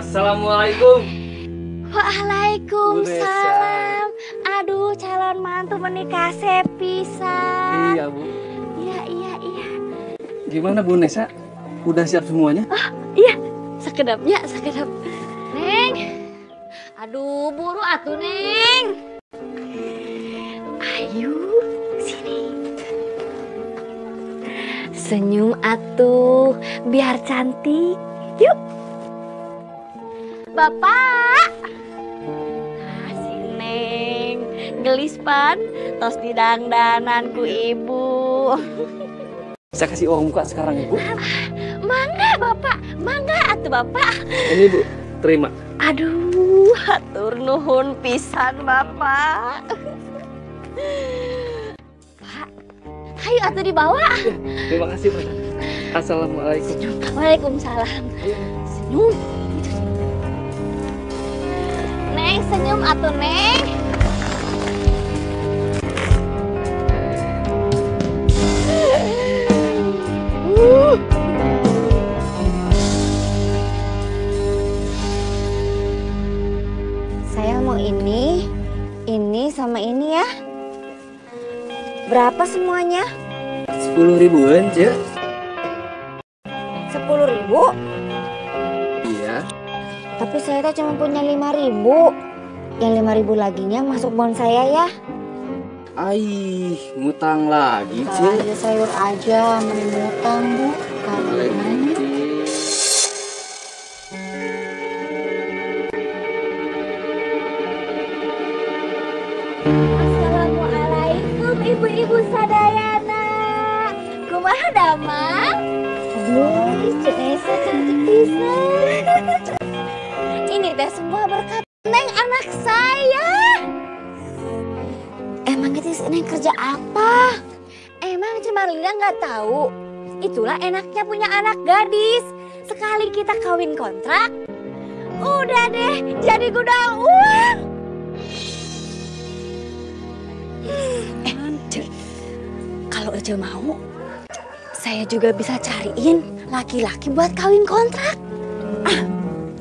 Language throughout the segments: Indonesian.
Assalamualaikum. Waalaikumsalam. Aduh, calon mantu menikah sepisan. Iya, Bu. Iya. Gimana Bu Nesa? Udah siap semuanya? Oh, iya. Sekedapnya, sekedap. Neng. Aduh, buru atuh, Neng. Ayo, sini. Senyum atuh, biar cantik. Yuk. Bapak. Nah, si Neng. Gelis pan, tos didangdanan ku ibu. Saya kasih uang muka sekarang ya, Bu. Mangga, Bapak. Mangga atuh, Bapak. Ini Bu, terima. Aduh, hatur nuhun pisan, Bapak. Pak, ayo atuh dibawa. Terima kasih, Pak. Assalamualaikum. Waalaikumsalam. Senyum. Neng, senyum atuh, Neng. Saya mau ini sama ini ya. Berapa semuanya? 10 ribuan, Cek. 10.000? Iya. Tapi saya tuh cuma punya 5.000. Yang 5.000 laginya masuk bon saya ya. Aih, ngutang lagi, Cek. Belanja sayur aja, mending ngutang, Bu. Kalian. Assalamualaikum ibu-ibu sadayana. Kumaha damang? Cek Nesa cantik pisan. Ini teh semua berkat Neng anak saya. Emang itu Neng kerja apa? Emang Cemarlina nggak tahu? Itulah enaknya punya anak gadis. Sekali kita kawin kontrak, udah deh jadi gudang uang. Kalau Ece mau, saya juga bisa cariin laki-laki buat kawin kontrak.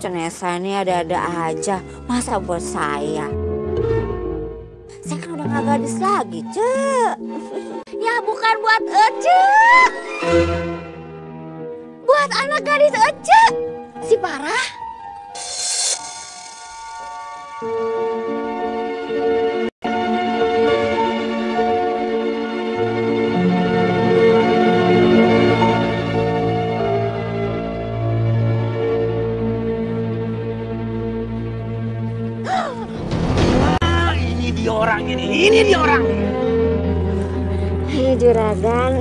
Cenesa ini ada-ada aja, masa buat saya? Saya kan udah gak gadis lagi, Cek. Ya bukan buat Ece. Buat anak gadis Ece. Si Parah. Ini dia orangnya. Ayo juragan.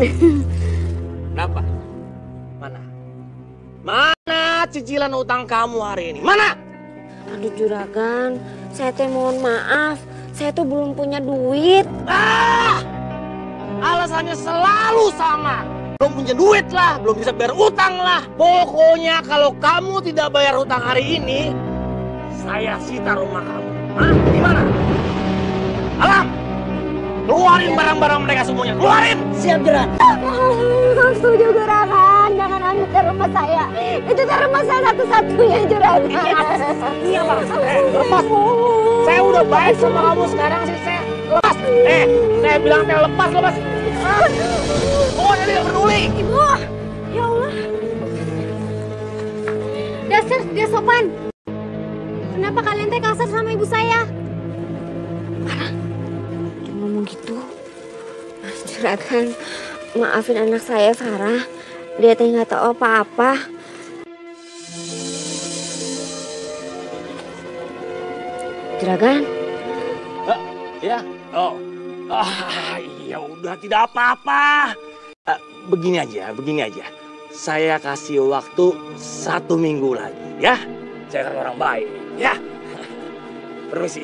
Kenapa? Mana cicilan utang kamu hari ini? Mana? Aduh juragan, saya teh mohon maaf. Saya tuh belum punya duit. Alasannya selalu sama. Belum punya duit lah, belum bisa bayar utang lah. Pokoknya kalau kamu tidak bayar utang hari ini, saya sita rumah kamu. Hah? Gimana? Alam! Keluarin barang-barang mereka semuanya, keluarin! Siap juragan. Setuju juragan, jangan ambil ke rumah saya. Itu ke rumah saya satu-satunya juragan. Iya Pak, lepas. Saya udah baik sama kamu sekarang sih, saya lepas. Saya bilang saya lepas. Pokoknya tidak peduli. Ibu, ya Allah. Dasar dia sopan. Kenapa kalian teh kasar sama ibu saya? Ngomong gitu. Juragan, maafin anak saya Farah. Dia teh nggak tahu apa-apa. Juragan? Ya, ya udah tidak apa-apa. Begini aja. Saya kasih waktu 1 minggu lagi, ya. Saya kan orang baik, ya. Permisi.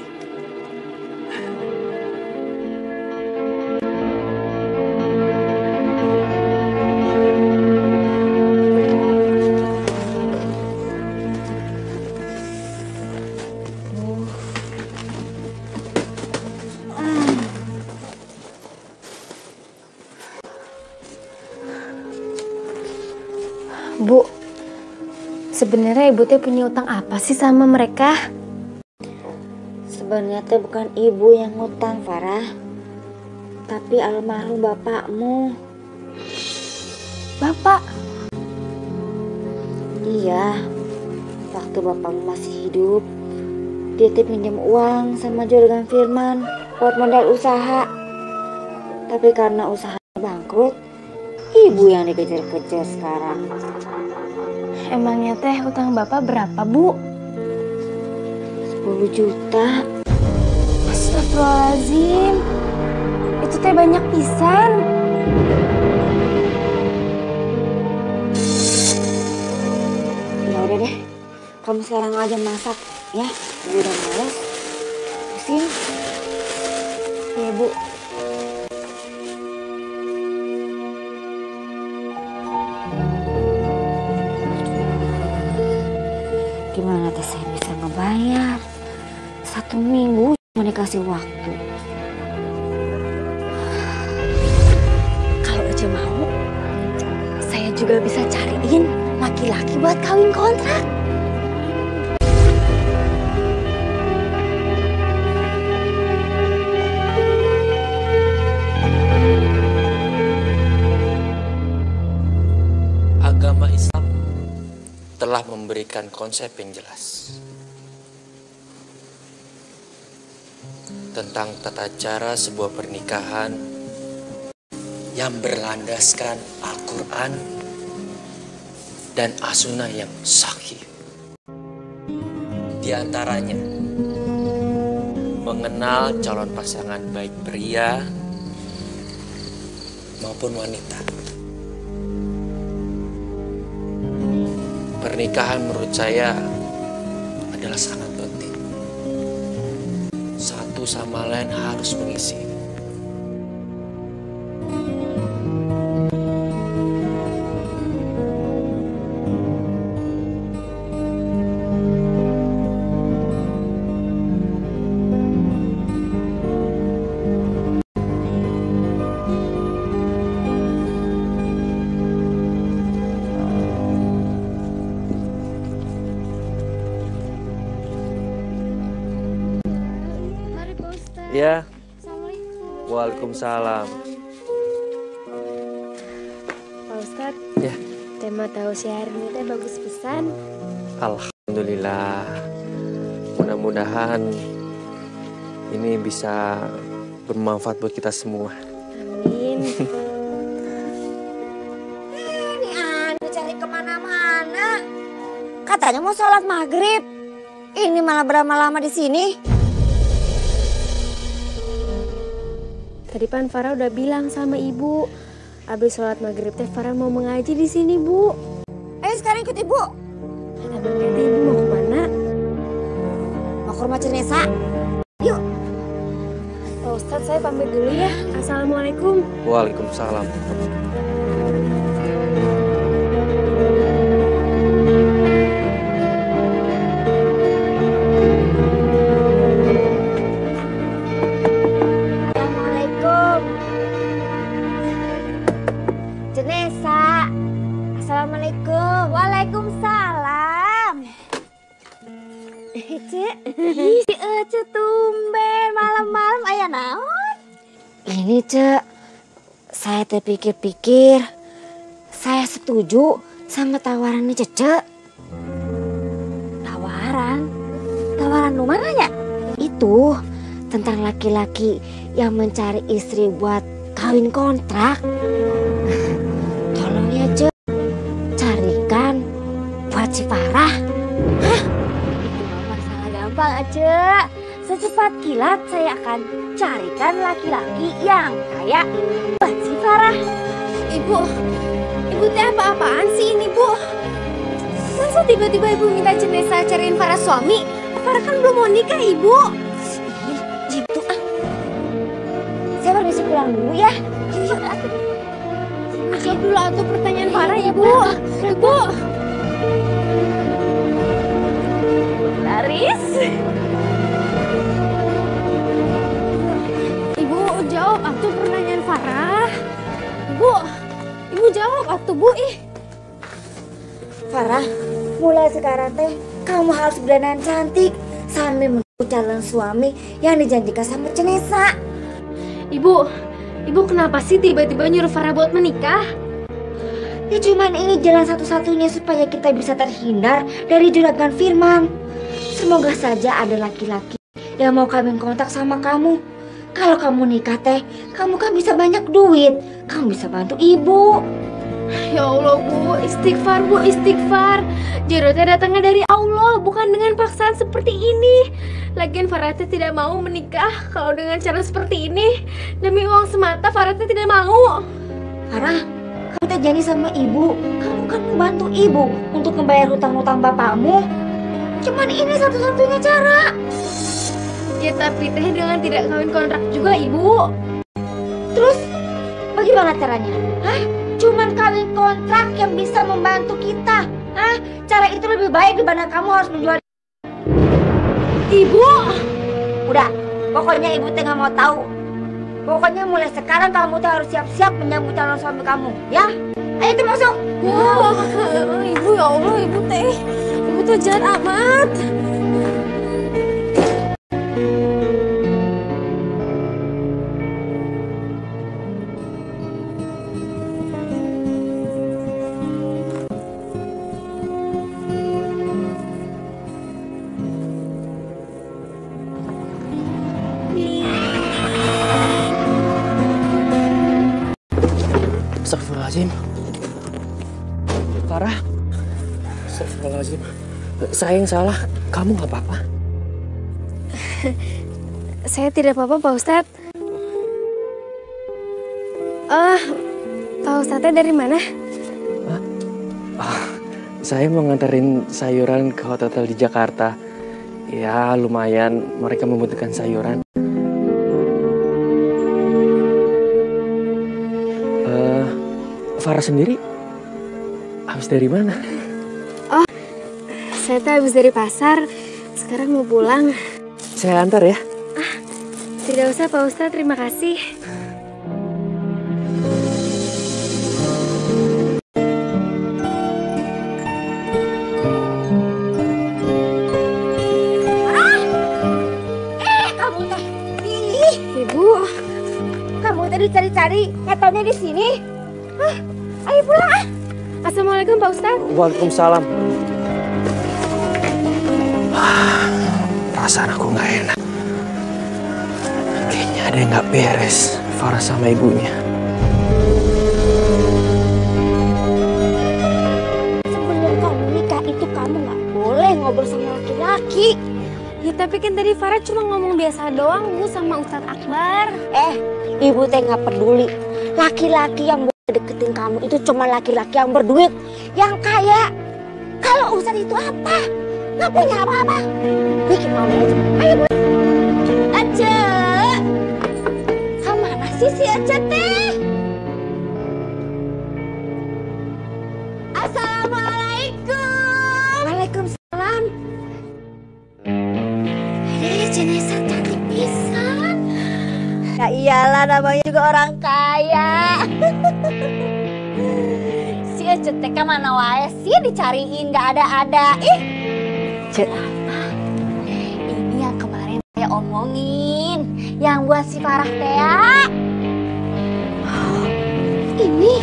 Bu, Sebenarnya ibu teh punya utang apa sih sama mereka? Sebenarnya teh bukan ibu yang ngutang, Farah. Tapi almarhum bapakmu. Bapak? Iya, waktu bapakmu masih hidup, dia teh pinjam uang sama Juragan Firman buat modal usaha. Tapi karena usahanya bangkrut, ibu yang dikejar-kejar sekarang. Emangnya teh utang bapak berapa, Bu? 10 juta. Astagfirullahaladzim. Itu teh banyak pisan. Ya udah deh, kamu sekarang aja masak ya. Ibu udah males. Pusing. Iya, Bu. Gimana teh saya bisa ngebayar? 1 minggu cuma dikasih waktu. Kalau aja mau, saya juga bisa cariin laki-laki buat kawin kontrak. Agama Islam telah memberikan konsep yang jelas tentang tata cara sebuah pernikahan yang berlandaskan Al-Quran dan As-Sunnah yang sahih. Di antaranya, mengenal calon pasangan baik pria maupun wanita. Pernikahan menurut saya adalah sangat penting. Satu sama lain harus mengisi. Ya. Waalaikumsalam. Pak Ustadz, Ya. tema tausiah hari ini teh bagus pisan. Alhamdulillah. Mudah-mudahan ini bisa bermanfaat buat kita semua. Amin. Ini Anda cari kemana-mana. Katanya mau sholat maghrib. Ini malah berlama-lama di sini. Tadi Pan Farah udah bilang sama ibu, abis sholat maghrib teh Farah mau mengaji di sini, Bu. Ayo sekarang ikut ibu. Emangnya teh ibu mau kemana? Mau ke rumah Cenesa. Yuk. Pak Ustadz, saya pamit dulu ya. Assalamualaikum. Waalaikumsalam. Assalamualaikum. Cenesa. Assalamualaikum. Waalaikumsalam. Cek. Si Ece tumben malam-malam aya naon? Ini Cek, saya terpikir-pikir, saya setuju sama tawarannya Cece. Tawaran? Tawaran lu mananya? Itu tentang laki-laki yang mencari istri buat kawin kontrak. Tolong ya Cek, carikan buat si Farah. Hah? Masalah gampang aja. Secepat kilat saya akan carikan laki-laki yang kaya buat si Farah. Ibu teh apa-apaan sih ini, Bu? Masa tiba-tiba ibu minta Cenesa cariin Farah suami? Farah kan belum mau nikah, Ibu. Gitu ah. Saya permisi pulang dulu ya. Yuk, Jawab dulu atuh pertanyaan Farah, Ibu. Ibu. Laris. Ibu jawab atuh pertanyaan Farah. Ibu jawab atuh, Bu. Farah, mulai sekarang teh kamu harus berdandan cantik sambil menunggu calon suami yang dijanjikan sama Cenesa. Ibu kenapa sih tiba-tiba nyuruh Farah buat menikah? Ya cuman ini jalan satu-satunya supaya kita bisa terhindar dari juragan Firman. Semoga saja ada laki-laki yang mau kawin kontrak sama kamu. Kalau kamu nikah teh, kamu kan bisa banyak duit. Kamu bisa bantu ibu. Ya Allah Bu, istighfar. Jodohnya datangnya dari Allah, bukan dengan paksaan seperti ini. Lagian Farah teh tidak mau menikah kalau dengan cara seperti ini. Demi uang semata Farah teh tidak mau. Farah, kamu teh janji sama ibu. Kamu kan membantu ibu untuk membayar hutang-hutang bapakmu. Cuman ini satu-satunya cara. Ya tapi teh dengan tidak kawin kontrak juga Ibu. Terus bagaimana caranya? Hah? Cuman kawin kontrak yang bisa membantu kita. Hah? Cara itu lebih baik dibanding kamu harus menjual. Ibu! Udah, pokoknya ibu teh nggak mau tahu. Pokoknya mulai sekarang kamu tuh harus siap-siap menyambut calon suami kamu, ya? Ayo tuh masuk. Wow, Ibu ya Allah, Ibu teh jahat amat. Astagfirullahaladzim. Farah. Astagfirullahaladzim. Saya yang salah. Kamu gak apa-apa? Saya tidak apa-apa Pak Ustadz. Pak Ustadznya dari mana? Saya mau nganterin sayuran ke hotel di Jakarta. Ya lumayan, mereka membutuhkan sayuran. Farah sendiri habis dari mana? Oh, saya tuh habis dari pasar. Sekarang mau pulang. Saya antar ya. Tidak usah Pak Ustadz, terima kasih. Kamu teh, ih, Ibu, kamu teh dicari-cari, katanya di sini. Ayo pulang ah. Assalamualaikum Pak Ustadz. Waalaikumsalam. Perasaan aku nggak enak. Kayaknya ada yang nggak beres. Farah sama ibunya. Sebelum kamu nikah itu kamu nggak boleh ngobrol sama laki-laki. Ya tapi kan tadi Farah cuma ngomong biasa doang Bu sama Ustadz Akbar. Ibu teh nggak peduli. Laki-laki yang deketin kamu itu cuma laki-laki yang berduit, yang kaya. Kalau Ustadz itu apa? Nggak punya apa-apa. Bikin malu aja. Ayo Bu. Aja. Kemana sih si Aja teh? Assalamualaikum. Waalaikumsalam. Cenesa cantik pisan. Ya iyalah, namanya juga orang kaya. Si Ece teh mana wae sih dicariin gak ada-ada. Ih, Ce apa? Ini yang kemarin saya omongin, yang buat si Farah teh ya. Ini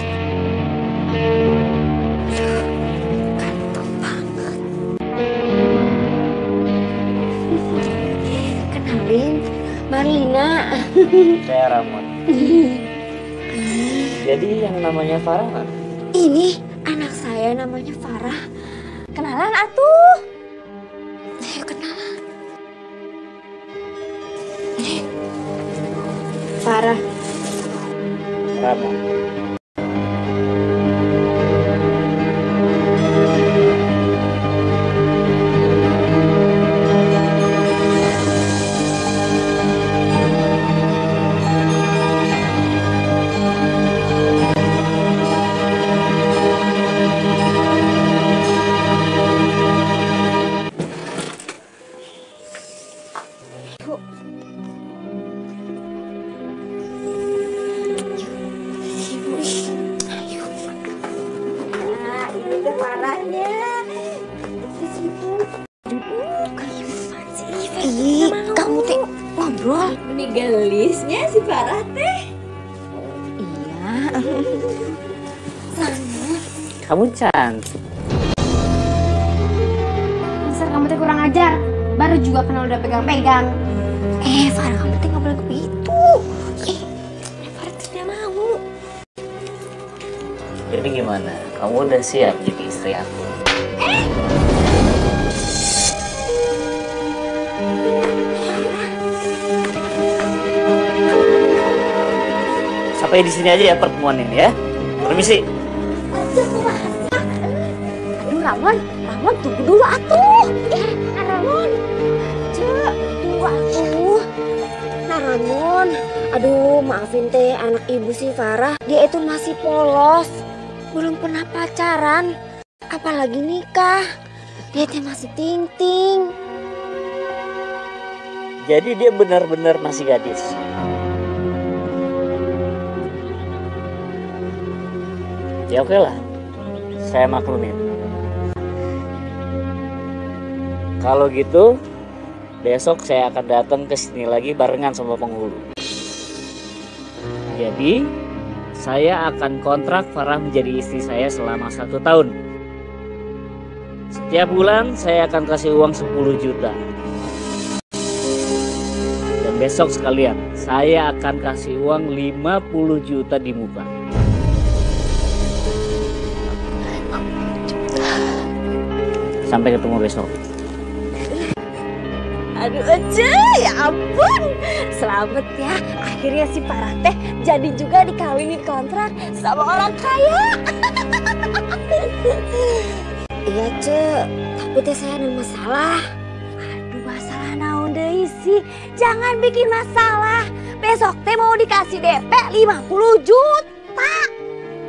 ganteng banget. Kenalin, Marlina. Saya Ramon. Jadi yang namanya Farah kan? Ini anak saya namanya Farah. Kenalan atuh. Ayo kenalan. Farah. Ramon. Nah, ini teh Farahnya. ngobrol. Ini gelisnya si Farah teh. Iya. Sana. Kamu cantik. Dasar kamu tuh kurang ajar. Baru juga kenal udah pegang-pegang. Farah kamu tuh nggak boleh begitu. Farah tidak mau. Jadi gimana? Kamu udah siap jadi istri aku? Sampai di sini aja ya pertemuan ini ya. Permisi. Aduh Ramon tunggu dulu atuh. Ramon. Cek, tunggu atuh. Nah Ramon, aduh maafin teh anak ibu si Farah. Dia itu masih polos. Belum pernah pacaran. Apalagi nikah. Dia teh masih ting-ting. Jadi dia benar-benar masih gadis. Ya oke lah, saya maklumin. Kalau gitu, besok saya akan datang ke sini lagi barengan sama penghulu. Jadi, saya akan kontrak Farah menjadi istri saya selama 1 tahun. Setiap bulan saya akan kasih uang 10 juta. Dan besok sekalian, saya akan kasih uang 50 juta di muka. Sampai ketemu besok. Aduh Ece, ya ampun. Selamat ya, akhirnya si Farah teh jadi juga dikawinin kontrak sama orang kaya. Iya Ce, tapi teh saya ada masalah. Aduh masalah naon deui sih? Jangan bikin masalah. Besok teh mau dikasih DP 50 juta.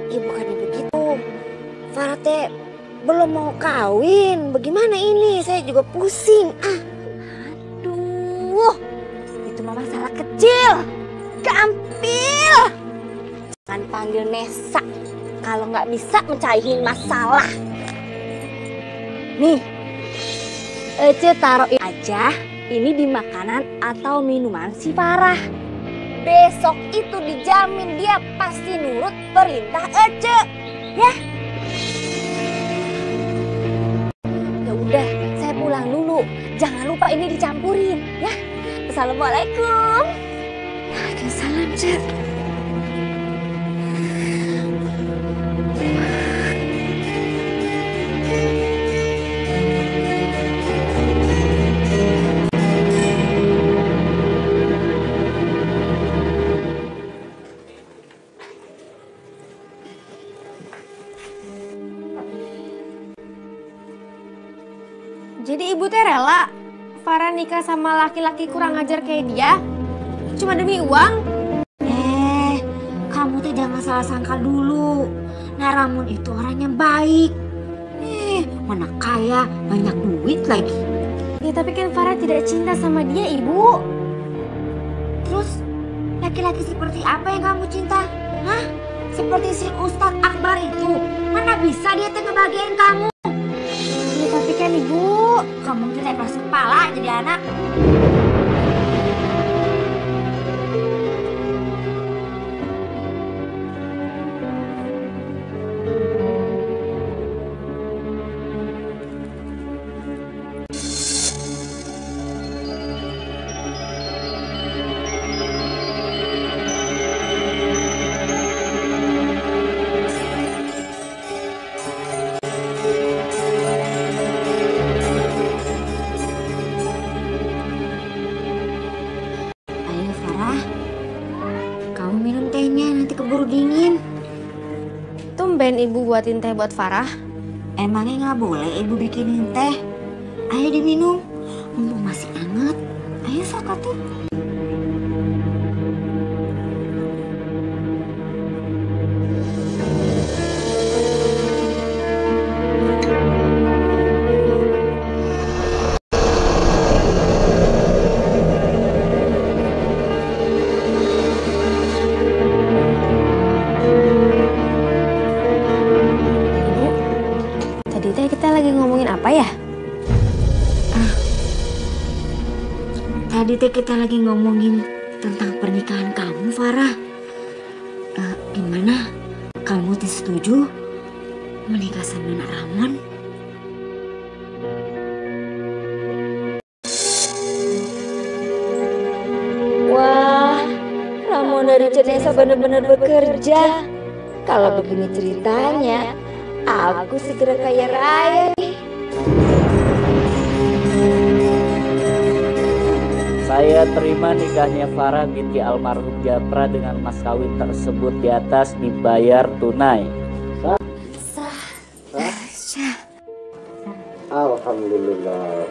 Ya bukannya begitu. Farah teh belum mau kawin. Bagaimana ini? Saya juga pusing. Aduh, itu mah masalah kecil. Gampil. Jangan panggil Nesa kalau nggak bisa mecahin masalah. Nih, Ece taruh aja ini di makanan atau minuman si Farah. Besok itu dijamin dia pasti nurut perintah Ece. Ya. Ya udah, saya pulang dulu. Jangan lupa ini dicampurin, ya. Assalamualaikum. Waalaikumsalam, Cek. Jadi ibu teh rela Farah nikah sama laki-laki kurang ajar kayak dia? Cuma demi uang? Kamu tuh jangan salah sangka dulu. Nah Ramon itu orangnya baik. Mana kaya, banyak duit lagi. Ya tapi kan Farah tidak cinta sama dia ibu. Terus laki-laki seperti apa yang kamu cinta? Hah? Seperti si Ustadz Akbar itu. Mana bisa dia tuh ngebahagiain kamu? Ya tapi kan ibu, Kamu tidak keras kepala jadi anak. Ayo Farah, kamu minum tehnya nanti keburu dingin. tumben ibu buatin teh buat Farah. Emangnya nggak boleh ibu bikinin teh? Ayo diminum, mumpung masih hangat. Ayo sok atuh. Tadi teh kita lagi ngomongin apa ya? Tadi teh kita lagi ngomongin tentang pernikahan kamu, Farah. Gimana? Kamu teh setuju menikah sama Nak Ramon? Wah, Ramon dari Cenesa benar-benar bekerja. Kalau begini ceritanya, aku segera kaya raya nih. Saya terima nikahnya Farah binti almarhum Japra dengan mas kawin tersebut di atas dibayar tunai. Alhamdulillah.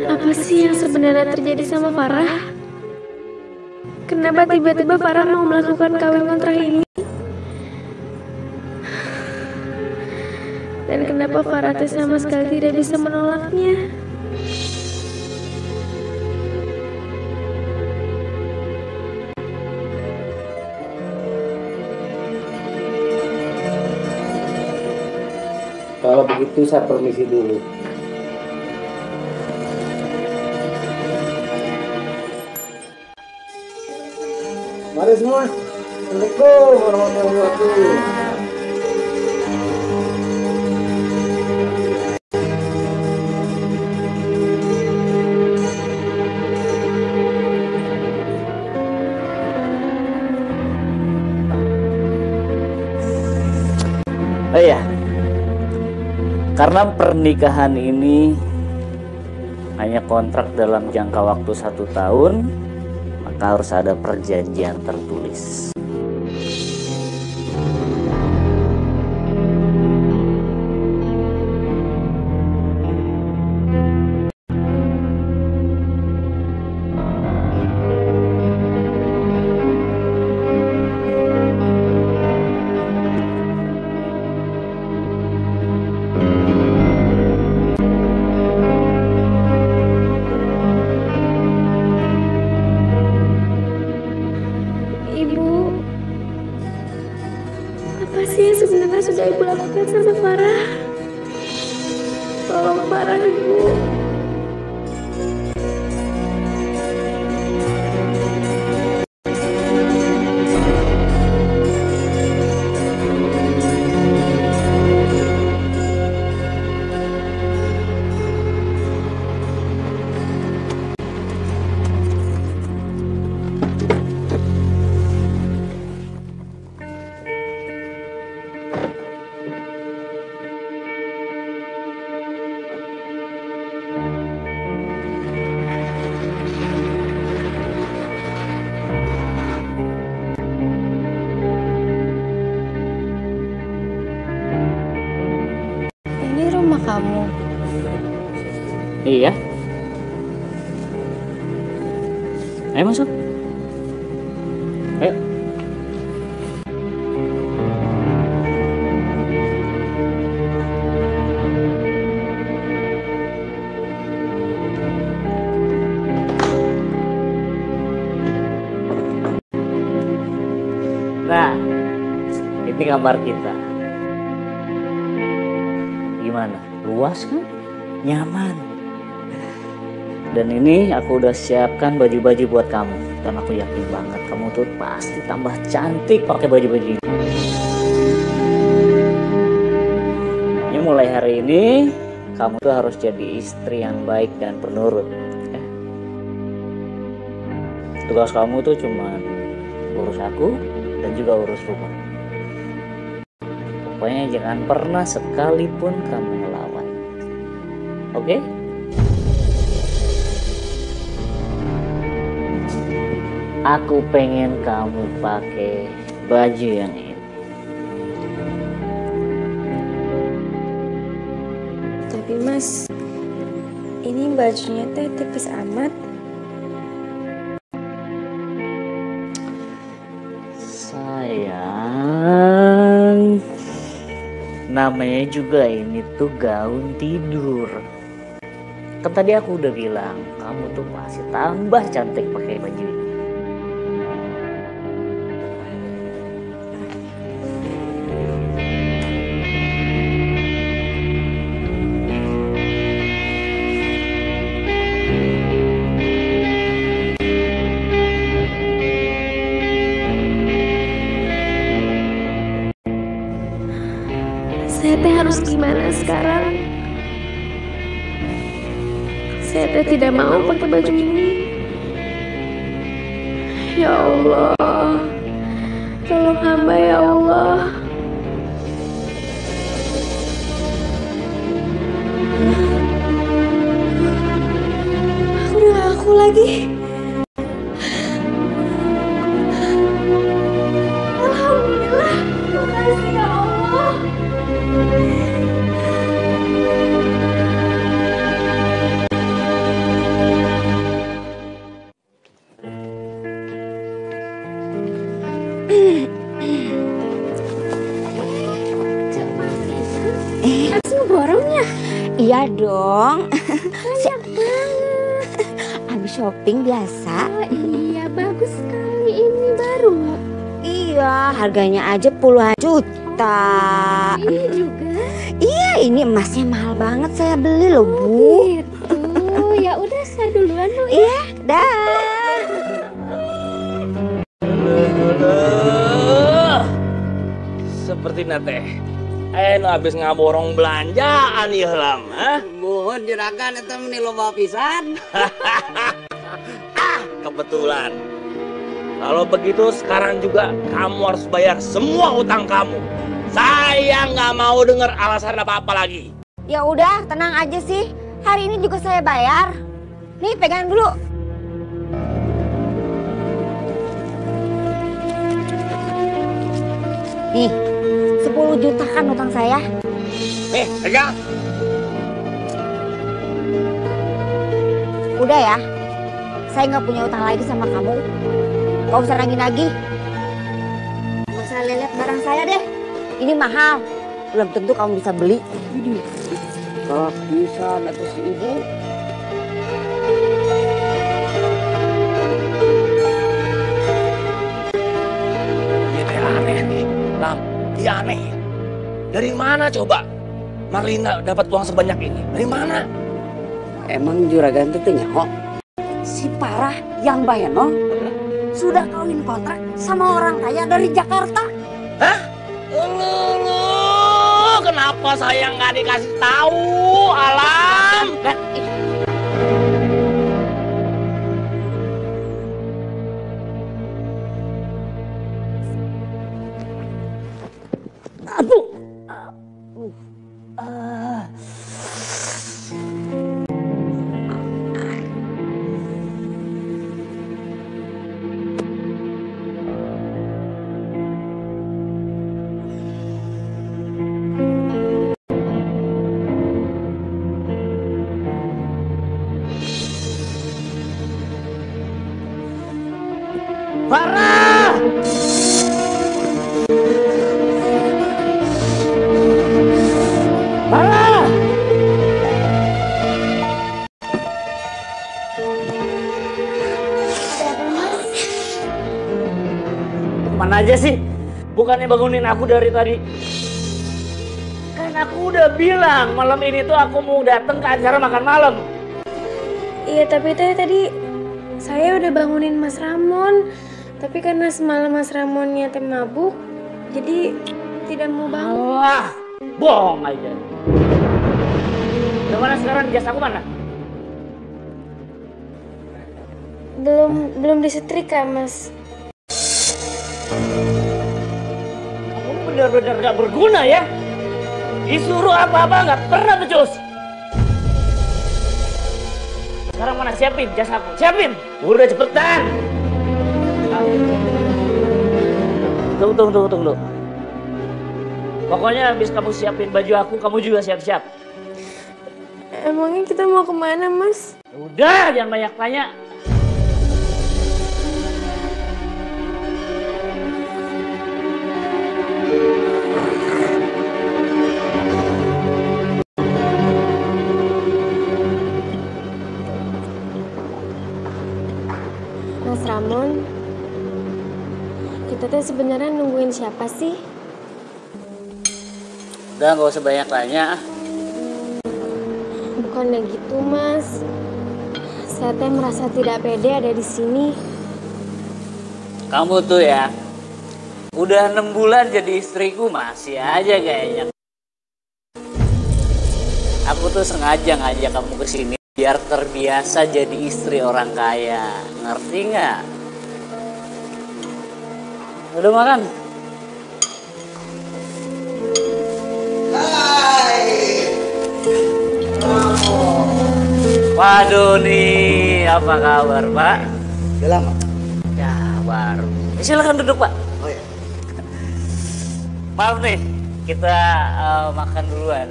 Apa sih yang sebenarnya terjadi sama Farah? Kenapa tiba-tiba Farah mau melakukan kawin kontrak ini? Dan kenapa Farah teh sama sekali tidak bisa menolaknya? Kalau begitu saya permisi dulu. Mari semua. Assalamualaikum warahmatullahi wabarakatuh. Oh iya, karena pernikahan ini hanya kontrak dalam jangka waktu 1 tahun, maka harus ada perjanjian tertulis. Apa sih yang sebenarnya sudah Ibu lakukan sama Farah? Tolong Farah, Ibu. Ini rumah kamu. Iya. Ayo masuk. Ayo. Nah, ini kamar kita. Gimana? Luas kan? Nyaman. Dan ini aku udah siapkan baju-baju buat kamu. Dan aku yakin banget kamu tuh pasti tambah cantik pakai baju-baju ini. Ini mulai hari ini kamu tuh harus jadi istri yang baik dan penurut. Tugas kamu tuh cuma urus aku dan juga urus rumah. Pokoknya jangan pernah sekalipun kamu melawan. Oke? Aku pengen kamu pakai baju yang ini. Tapi Mas, ini bajunya teh tipis amat. Sayang, namanya juga ini tuh gaun tidur. Kan tadi aku udah bilang, kamu tuh masih tambah cantik pakai baju ini. harus gimana sekarang? Saya tidak mau pakai baju ini. Ya Allah, tolong hamba ya Allah. Aku udah ngaku lagi. Alhamdulillah, terima kasih ya Allah. Harus ngeborongnya. Iya dong. Banyak banget. Habis shopping biasa. Oh iya, bagus sekali. Ini baru. Iya, harganya aja puluhan juta. Ini juga. Iya, ini emasnya mahal banget saya beli loh, Bu. Gitu. Ya udah, saya duluan Bu. Iya, dah. Seperti nate. Habis ngaborong belanjaan ya lam, Mohon juragan itu meni loba pisan. Kebetulan. Kalau begitu sekarang juga kamu harus bayar semua hutang kamu. Saya nggak mau dengar alasan apa-apa lagi. Ya udah, tenang aja sih. Hari ini juga saya bayar. Nih, pegang dulu. Nih, 10 juta kan hutang saya. Nih, pegang. Udah ya, saya nggak punya utang lagi sama kamu. Gak usah nagih-nagih. Gak usah lihat barang saya deh. Ini mahal. Belum tentu kamu bisa beli. Kalau bisa atau si ibu. Ini teh aneh nih, lam. Dia aneh. Dari mana coba Marlina dapat uang sebanyak ini? Dari mana? Emang juragan itu nyaho. Si Parah yang Bayano sudah kawin kontrak sama orang kaya dari Jakarta. Hah? Lu, kenapa saya nggak dikasih tahu, Alam? Aduh. Farah! Farah! Mana aja sih? Bukannya bangunin aku dari tadi. Kan aku udah bilang malam ini tuh aku mau datang ke acara makan malam. Iya, tapi tadi saya udah bangunin Mas Ramon. Tapi karena semalam Mas Ramonnya teh mabuk, jadi tidak mau bangun. Wah, bohong aja. Udah mana sekarang, jas aku mana? Belum disetrika, Mas. Kamu benar-benar gak berguna ya. Disuruh apa-apa gak pernah becus. Sekarang mana, siapin jas aku, siapin. Udah cepetan. Tunggu. Pokoknya habis kamu siapin baju aku, kamu juga siap-siap. Emangnya kita mau kemana, Mas? Udah, jangan banyak tanya. Mas Ramon, kita tuh sebenarnya nungguin siapa sih? Udah, gak usah banyak tanya. Bukannya gitu, Mas. Saya teh merasa tidak pede ada di sini. Kamu tuh ya, udah 6 bulan jadi istriku masih aja kayaknya. Aku tuh sengaja ngajak kamu ke sini biar terbiasa jadi istri orang kaya. Ngerti nggak? Udah makan? Pak Doni, apa kabar Pak? Udah lama? Ya baru. Silakan duduk Pak. Oh ya. Maaf nih, kita makan duluan.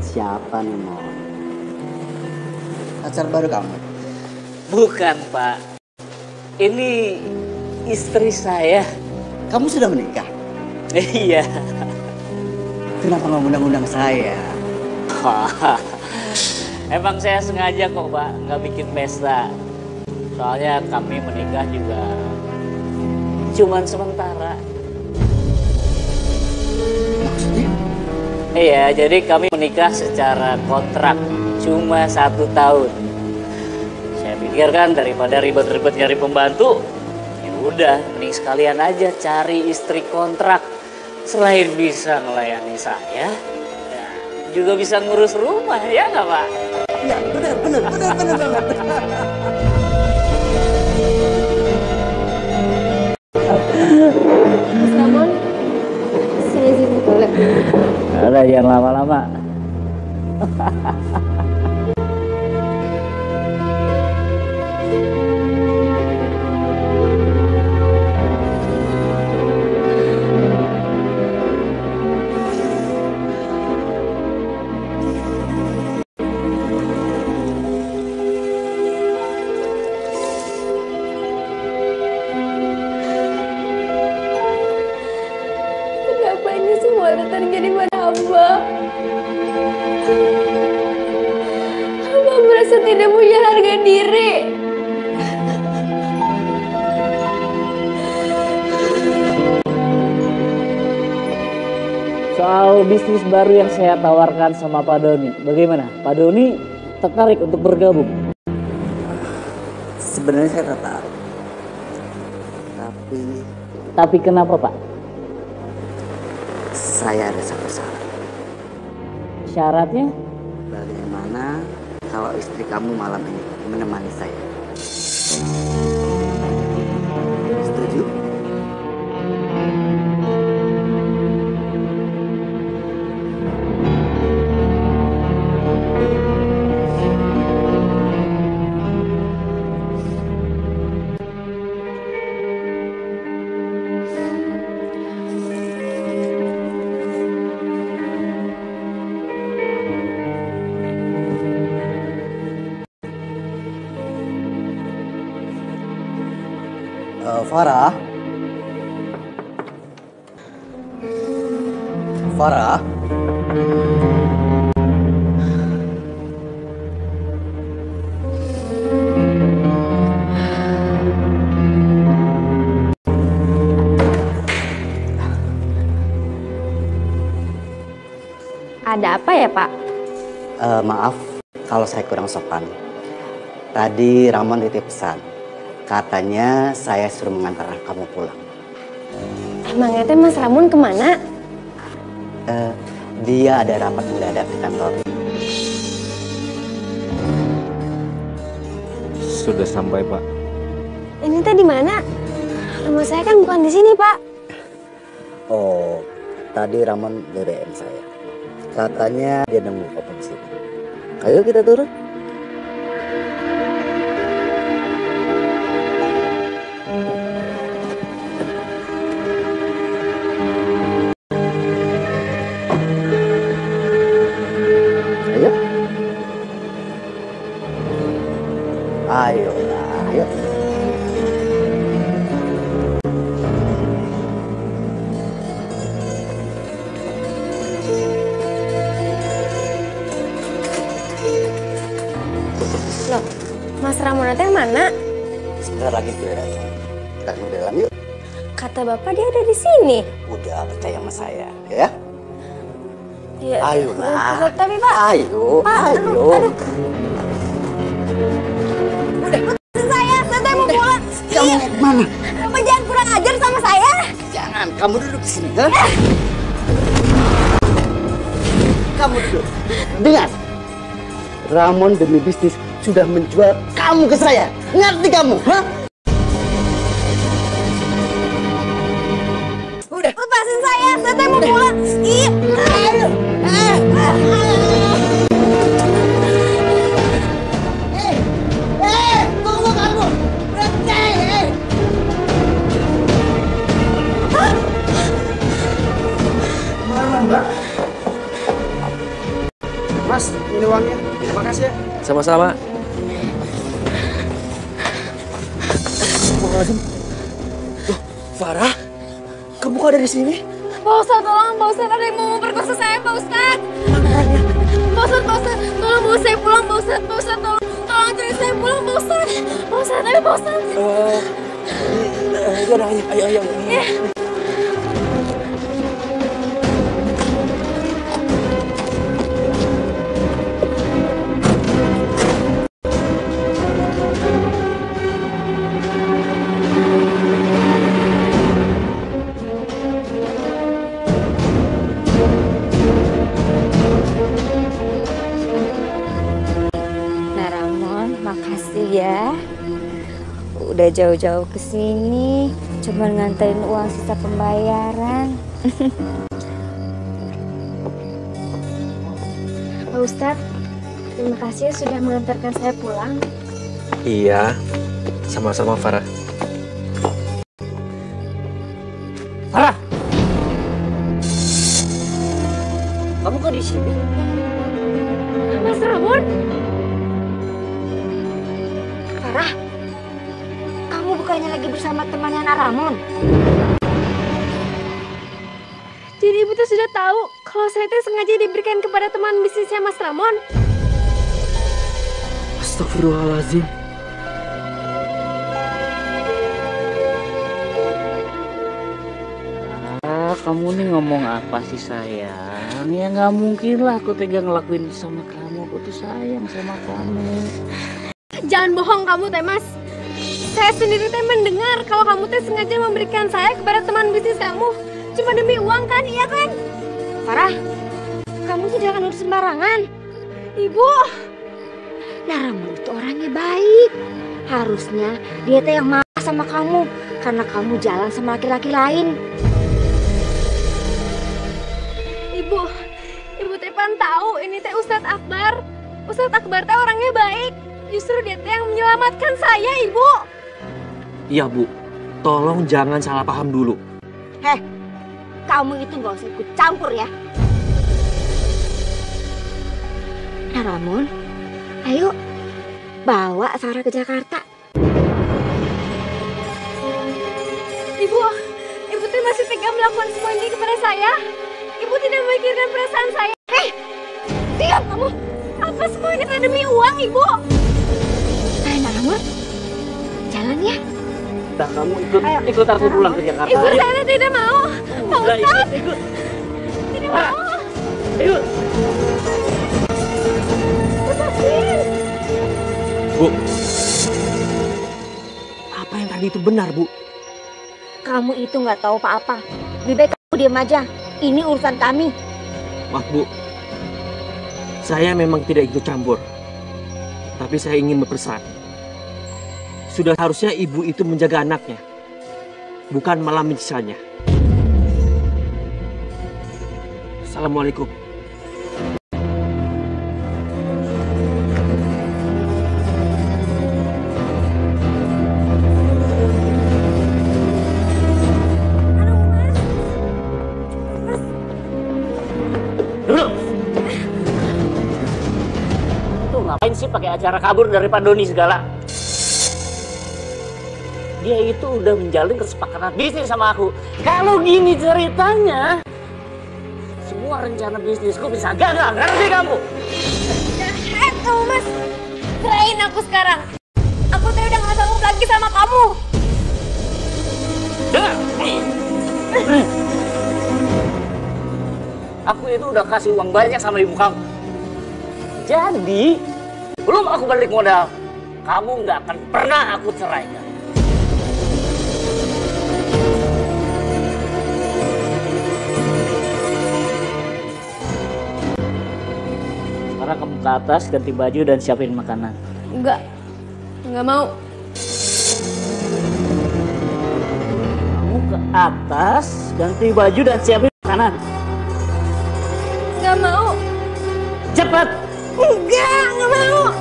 Siapa nih Mon? Pacar baru kamu? Bukan Pak, ini istri saya. Kamu sudah menikah? Iya. Kenapa nggak undang-undang saya? Emang saya sengaja kok Pak, nggak bikin pesta. Soalnya kami menikah juga cuman sementara. Maksudnya? Iya, jadi kami menikah secara kontrak cuma 1 tahun. Saya pikir kan daripada ribet-ribet nyari pembantu, ya udah mending sekalian aja cari istri kontrak. Selain bisa melayani saya, ya, juga bisa ngurus rumah, ya nggak Pak? Ya benar banget. Mas Ramon, saya izin ke toilet. Udah jangan lama-lama. Kenapa ini semua terjadi pada hamba? Hamba merasa tidak punya harga diri. Soal bisnis baru yang saya tawarkan sama Pak Doni, bagaimana? Pak Doni tertarik untuk bergabung? Sebenarnya saya tertarik. Tapi kenapa Pak? Saya ada satu syarat. Syaratnya? Bagaimana kalau istri kamu malam ini menemani saya? Setuju? Farah? Farah? Ada apa ya Pak? Maaf kalau saya kurang sopan. Tadi Ramon titip pesan. Katanya saya suruh mengantar kamu pulang. Emangnya teh Mas Ramon kemana? Dia ada rapat mendadak di kantor. Sudah sampai, Pak. Ini teh di mana? Rumah saya kan bukan di sini, Pak. Oh, tadi Ramon BBM saya. Katanya dia nunggu kamu di sini. Ayo kita turun. Ayo. Ayolah, ayo. Loh, Mas Ramon teh mana? Sebentar lagi gue datang. Kita ke dalam yuk. Kata Bapak dia ada di sini. Udah percaya sama saya, ya? Ya, Ayolah. Tapi Pak. Ayo, Pak, ayo. Saya mau pulang. Kamu mau kemana? Bapak jangan kurang ajar sama saya. Jangan Cepetan, kamu duduk di sini. Ha? Kamu duduk. Dengar. Ramon demi bisnis sudah menjual kamu ke saya. Ngerti kamu? Ha? Udah. Lepasin saya mau pulang. Ih. Ayo. Tunggu kamu. Berhenti. Mana, Mbak? Mas, ini uangnya. Terima kasih ya. Sama-sama. Loh, Farah? Kamu kok ada di sini? Pak Ustadz, tolong Pak Ustadz, ada yang mau memperkosa saya Pak Ustadz. Pak Ustadz, tolong bawa saya pulang Pak Ustadz. Pak Ustadz, tolong anterin saya pulang Pak Ustadz. Pak Ustadz, ayo Pak Ustadz. Yaudah, ayo. Nah Ramon, makasih ya. Udah jauh-jauh ke sini, cuma nganterin uang sisa pembayaran. Pak Ustadz, terima kasih sudah mengantarkan saya pulang. Iya, sama-sama Farah. Farah! Kamu kok di sini? Mas Ramon? Farah, Kamu bukannya lagi bersama temannya Nak Ramon? jadi ibu tuh sudah tahu kalau saya itu sengaja diberikan kepada teman bisnisnya Mas Ramon. Astagfirullahaladzim. Kamu nih ngomong apa sih sayang? Ya nggak mungkin lah aku tega ngelakuin itu sama kamu. Aku tuh sayang sama kamu. Jangan bohong kamu teh Mas. Saya sendiri teh mendengar kalau kamu teh sengaja memberikan saya kepada teman bisnis kamu. Cuma demi uang kan, iya kan? Farah, kamu tuh jangan nuduh sembarangan. Ibu, Nah Ramon itu orangnya baik. Harusnya dia teh yang marah sama kamu karena kamu jalan sama laki-laki lain. Ibu teh pan tahu ini teh Ustadz Akbar. Ustadz Akbar teh orangnya baik. Justru dia teh yang menyelamatkan saya, Ibu. Iya, Bu. Tolong jangan salah paham dulu. Heh, kamu itu gak usah ikut campur ya. Nah Ramon, ayo bawa Farah ke Jakarta. Ibu teh masih tega melakukan semua ini kepada saya. Ibu tidak memikirkan perasaan saya. Diam kamu. Apa semua ini teh demi uang, Ibu? Nah Ramon, jalan ya. Udah kamu ikut aku pulang ke Jakarta. Ibu saya tidak mau. Pak Udah, Ustadz, ikut. tidak mau. Ayo. Lepasin. Bu. Apa yang tadi itu benar, Bu? Kamu itu nggak tahu apa-apa. Lebih baik kamu diam aja. Ini urusan kami. Maaf, Bu. Saya memang tidak ikut campur. Tapi saya ingin berpesan. Sudah harusnya ibu itu menjaga anaknya. Bukan malah menyiksa-nya. Assalamualaikum. Duduk. Tuh ngapain sih pakai acara kabur dari Pak Doni segala? Dia itu udah menjalin kesepakatan bisnis sama aku. Kalau gini ceritanya, semua rencana bisnisku bisa gagal. Ngerti kamu? Kamu Mas, serahin aku sekarang. Aku tuh udah gak sanggup lagi sama kamu. Dengar. Aku itu udah kasih uang banyak sama ibu kamu. Jadi, belum aku balik modal, kamu nggak akan pernah aku ceraikan. ke atas, ganti baju dan siapin makanan. Enggak mau. Kamu ke atas, ganti baju dan siapin makanan. Enggak mau. Cepat. Enggak mau.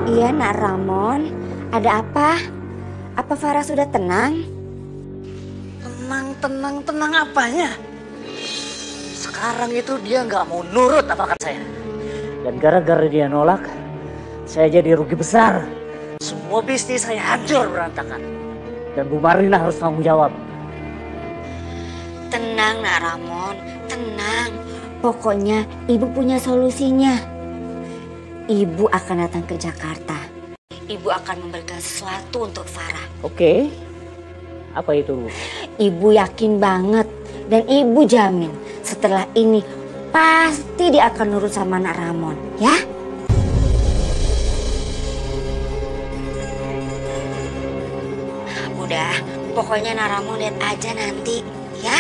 Iya, Nak Ramon. Ada apa? Apa Farah sudah tenang? Tenang apanya? Sekarang itu dia nggak mau nurut apa kata saya. Dan gara-gara dia nolak, saya jadi rugi besar. Semua bisnis saya hancur berantakan. Dan Bu Marina harus tanggung jawab. Tenang, Nak Ramon. Tenang. Pokoknya Ibu punya solusinya. Ibu akan datang ke Jakarta. Ibu akan memberikan sesuatu untuk Farah. Oke. Apa itu, Bu? Ibu yakin banget dan Ibu jamin setelah ini pasti dia akan nurut sama Nak Ramon, ya? Udah, pokoknya Nak Ramon lihat aja nanti, ya?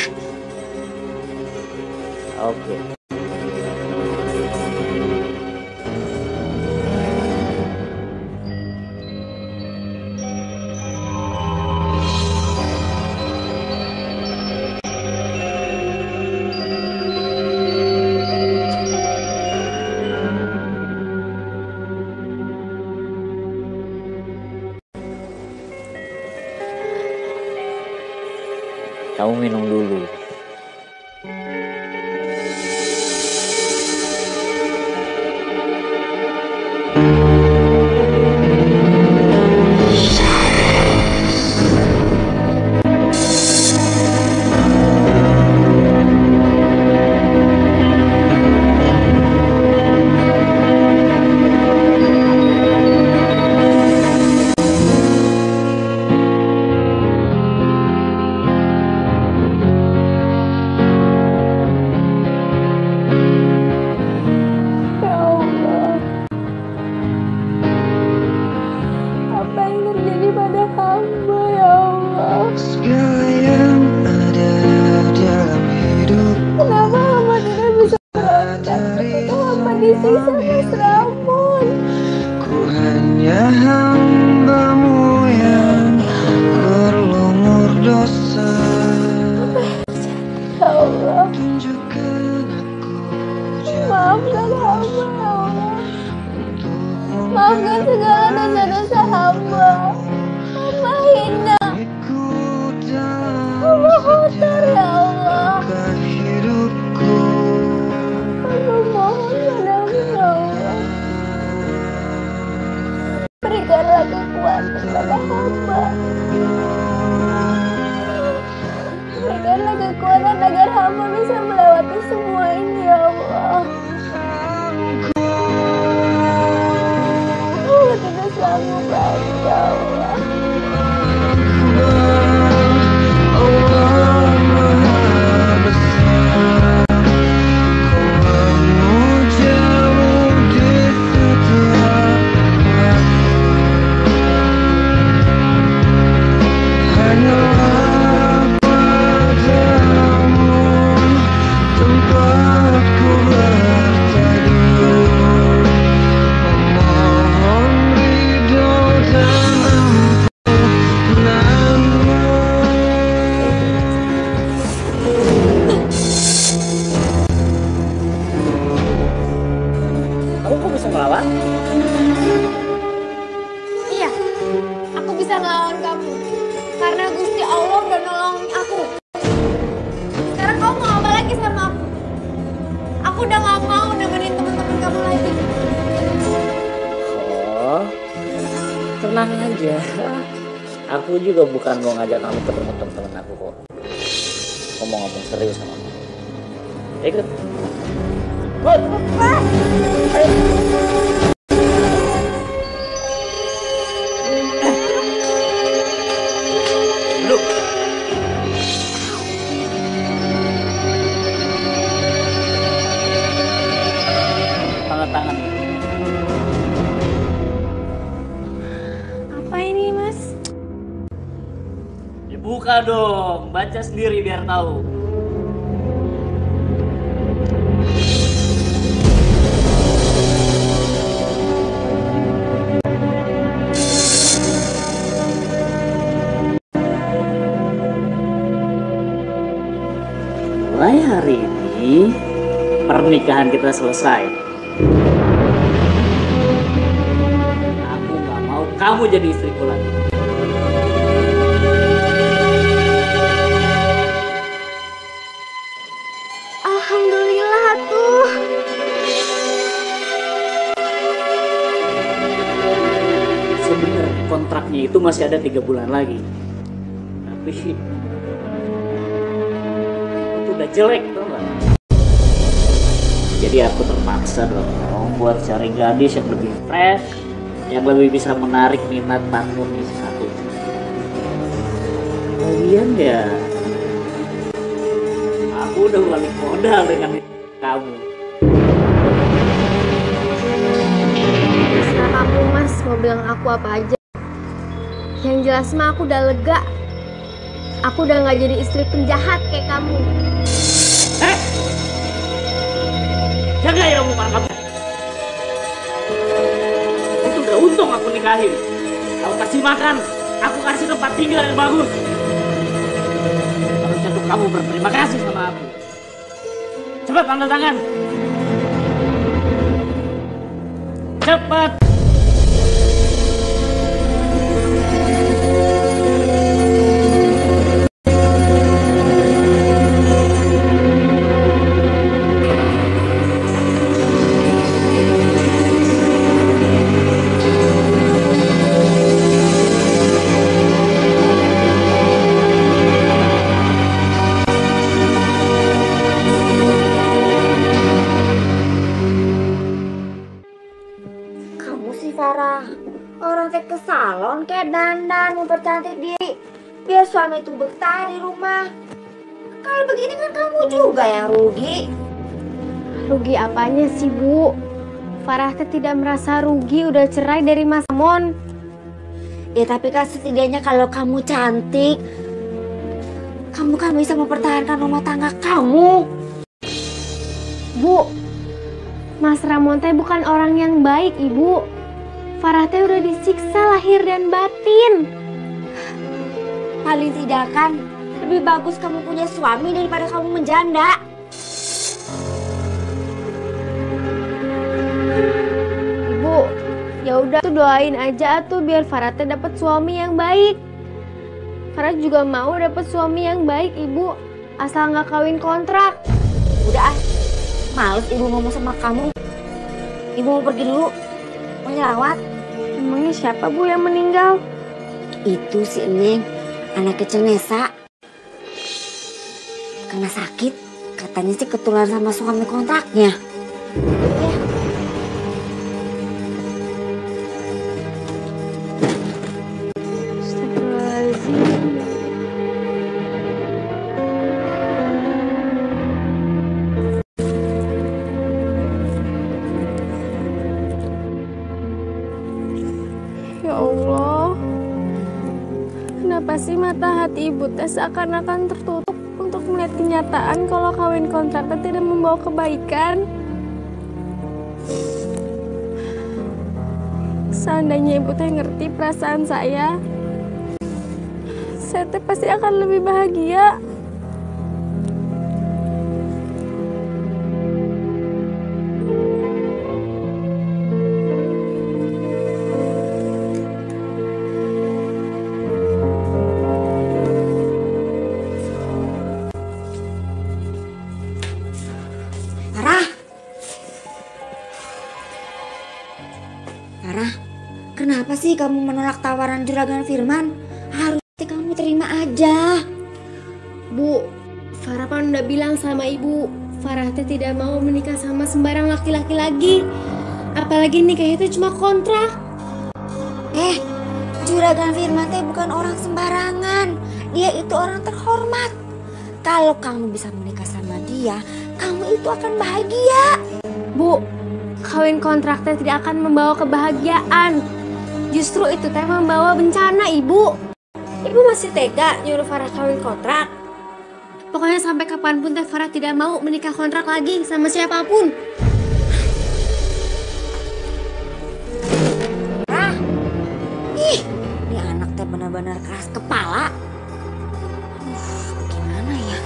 Oke. Kamu minum dulu. Maafkan segala dosa-dosa hamba. Hamba hina. Hamba kotor ya Allah. Hamba mohon padamu ya Allah. Berikanlah kekuatan pada hamba. Berikanlah kekuatan agar hamba bisa melewati semua ini ya Allah. Tidak sanggup lagi ya Allah. Iya, aku bisa ngelawan kamu karena Gusti Allah udah nolongin aku. Sekarang kamu mau apa lagi sama aku? Aku udah gak mau nemenin teman-teman kamu lagi. Oh, tenang aja. Aku juga bukan mau ngajak kamu ketemu teman-teman aku kok. Aku mau ngomong serius sama kamu. Ikut. Ayo. Duduk. Tangan-tangan. Apa ini Coba dong, baca sendiri biar tahu. Mulai hari ini, pernikahan kita selesai. Aku gak mau kamu jadi istriku lagi. Alhamdulillah tuh. Sebenarnya kontraknya itu masih ada 3 bulan lagi. Tapi itu udah jelek tuh gak? Jadi aku terpaksa dong buat cari gadis yang lebih fresh, yang lebih bisa menarik minat partner di satu. Lagian ya, aku udah balik modal dengan kamu. Terserah kamu mas, mau bilang aku apa aja. Yang jelas mah aku udah lega. Aku udah gak jadi istri penjahat kayak kamu. Jaga ya omongan kamu. Itu udah untung aku nikahin. Aku kasih makan, aku kasih tempat tinggal yang bagus. Harusnya tuh kamu berterima kasih sama aku. Cepat tanda tangan. Cepat. Orang teh ke salon kayak dandan mempercantik diri biar suami itu betah di rumah. Kalau begini kan kamu juga yang rugi. Rugi apanya sih Bu? Farah teh tidak merasa rugi udah cerai dari Mas Ramon. Ya tapi kan setidaknya kalau kamu cantik, kamu kan bisa mempertahankan rumah tangga kamu. Bu, Mas Ramon teh bukan orang yang baik Ibu. Farah teh udah disiksa lahir dan batin. Paling tidak kan lebih bagus kamu punya suami daripada kamu menjanda. Ibu, ya udah tuh doain aja tuh biar Farah teh dapat suami yang baik. Farah juga mau dapat suami yang baik Ibu, asal nggak kawin kontrak. Udah males ibu ngomong sama kamu. Ibu mau pergi dulu, mau nyerawat. Emangnya siapa Bu yang meninggal? Itu si Neng, anak kecil Nesa. Karena sakit, katanya sih ketularan sama suami kontraknya. Astagfirullahaladzim. Ya Allah, kenapa sih mata hati ibu teh seakan-akan tertutup untuk melihat kenyataan kalau kawin kontrak teh tidak membawa kebaikan? Seandainya ibu teh ngerti perasaan saya teh pasti akan lebih bahagia. Kenapa sih kamu menolak tawaran Juragan Firman? Harusnya kamu terima aja. Bu, Farah kan udah bilang sama ibu, Farah teh tidak mau menikah sama sembarang laki-laki lagi. Apalagi nikah itu cuma kontrak. Juragan Firman teh bukan orang sembarangan. Dia itu orang terhormat. Kalau kamu bisa menikah sama dia, kamu itu akan bahagia. Bu, kawin kontrak teh tidak akan membawa kebahagiaan. Justru itu teh membawa bencana, Ibu. Ibu masih tega nyuruh Farah kawin kontrak? Pokoknya sampai kapanpun Teh Farah tidak mau menikah kontrak lagi sama siapapun. Ih, ini anak teh benar-benar keras kepala. Gimana ya?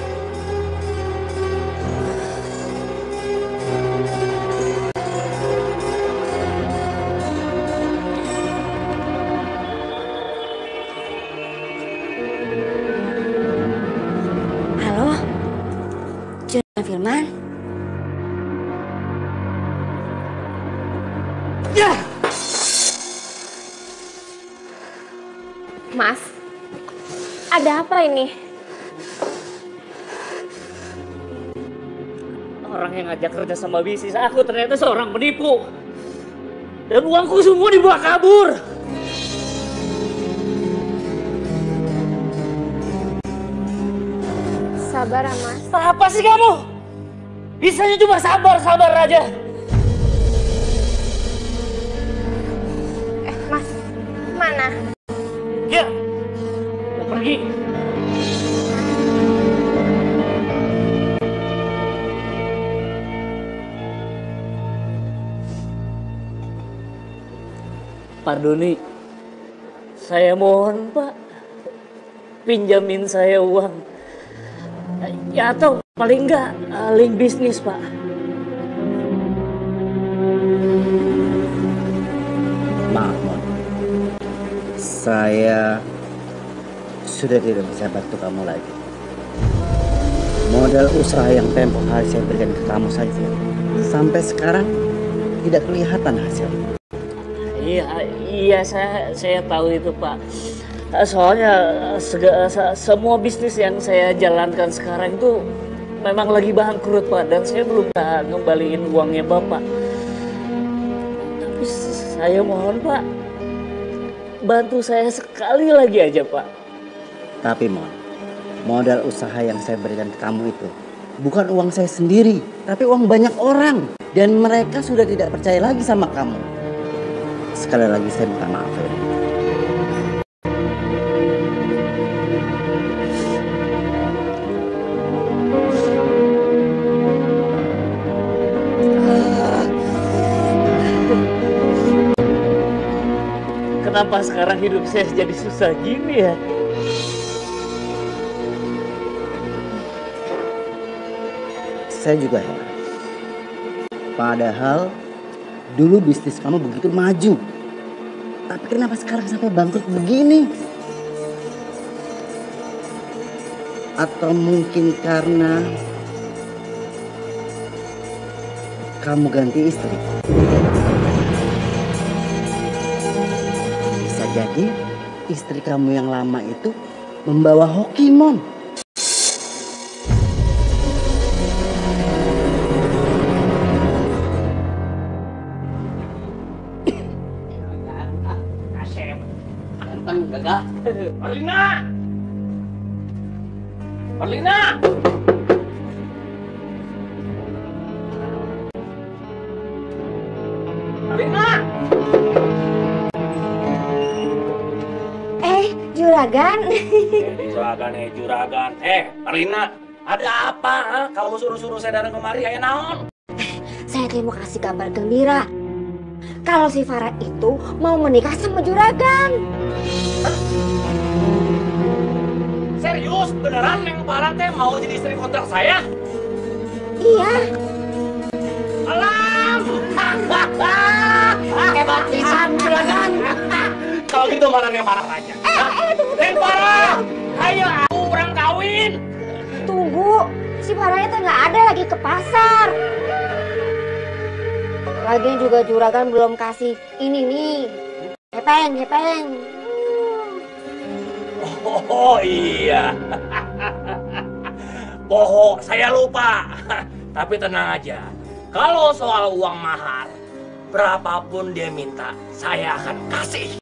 Halo, Juna Firman. Mas, ada apa ini? Orang yang ngajak kerja sama bisnis aku ternyata seorang penipu. Dan uangku semua dibawa kabur. Sabar ya, Mas. Apa sih kamu? Bisanya cuma sabar aja. Mas, mana? Ya, mau pergi. Pak Doni, saya mohon Pak, pinjamin saya uang. Ya atau paling enggak link bisnis Pak. Maaf, Mon. Saya sudah tidak bisa bantu kamu lagi. Modal usaha yang tempoh hari saya berikan ke kamu saja, sampai sekarang tidak kelihatan hasilnya. Iya saya tahu itu Pak. Soalnya semua bisnis yang saya jalankan sekarang itu memang lagi bangkrut Pak, dan saya belum bisa ngembaliin uangnya Bapak. Tapi saya mohon Pak, bantu saya sekali lagi aja Pak. Tapi Mon, modal usaha yang saya berikan ke kamu itu bukan uang saya sendiri, tapi uang banyak orang. Dan mereka sudah tidak percaya lagi sama kamu. Sekali lagi saya minta maaf ya. Kenapa sekarang hidup saya jadi susah gini ya? Saya juga heran. Padahal dulu bisnis kamu begitu maju. Tapi kenapa sekarang sampai bangkrut begini? Atau mungkin karena kamu ganti istri? Bisa jadi istri kamu yang lama itu membawa hoki, Mon. Gagal. Marlina! Marlina! Marlina! Juragan. Juragan. Marlina, ada apa? Ha? Kamu suruh-suruh saya datang kemari, kayak naon? Saya mau kasih kabar gembira. Kalau si Farah itu mau menikah sama Juragan. Serius? Beneran Neng Farah teh mau jadi istri kontrak saya? Iya. Alam! Hebat pisan Juragan. Kalau gitu mana Neng Farah aja? Neng Farah! Ayo aku orang kawin. Tunggu, si Farahnya tuh nggak ada lagi ke pasar. Lagian juga Juragan belum kasih ini nih, hepeng. Oh iya. Poho, saya lupa. Tapi tenang aja. Kalau soal uang mahar, berapapun dia minta, saya akan kasih.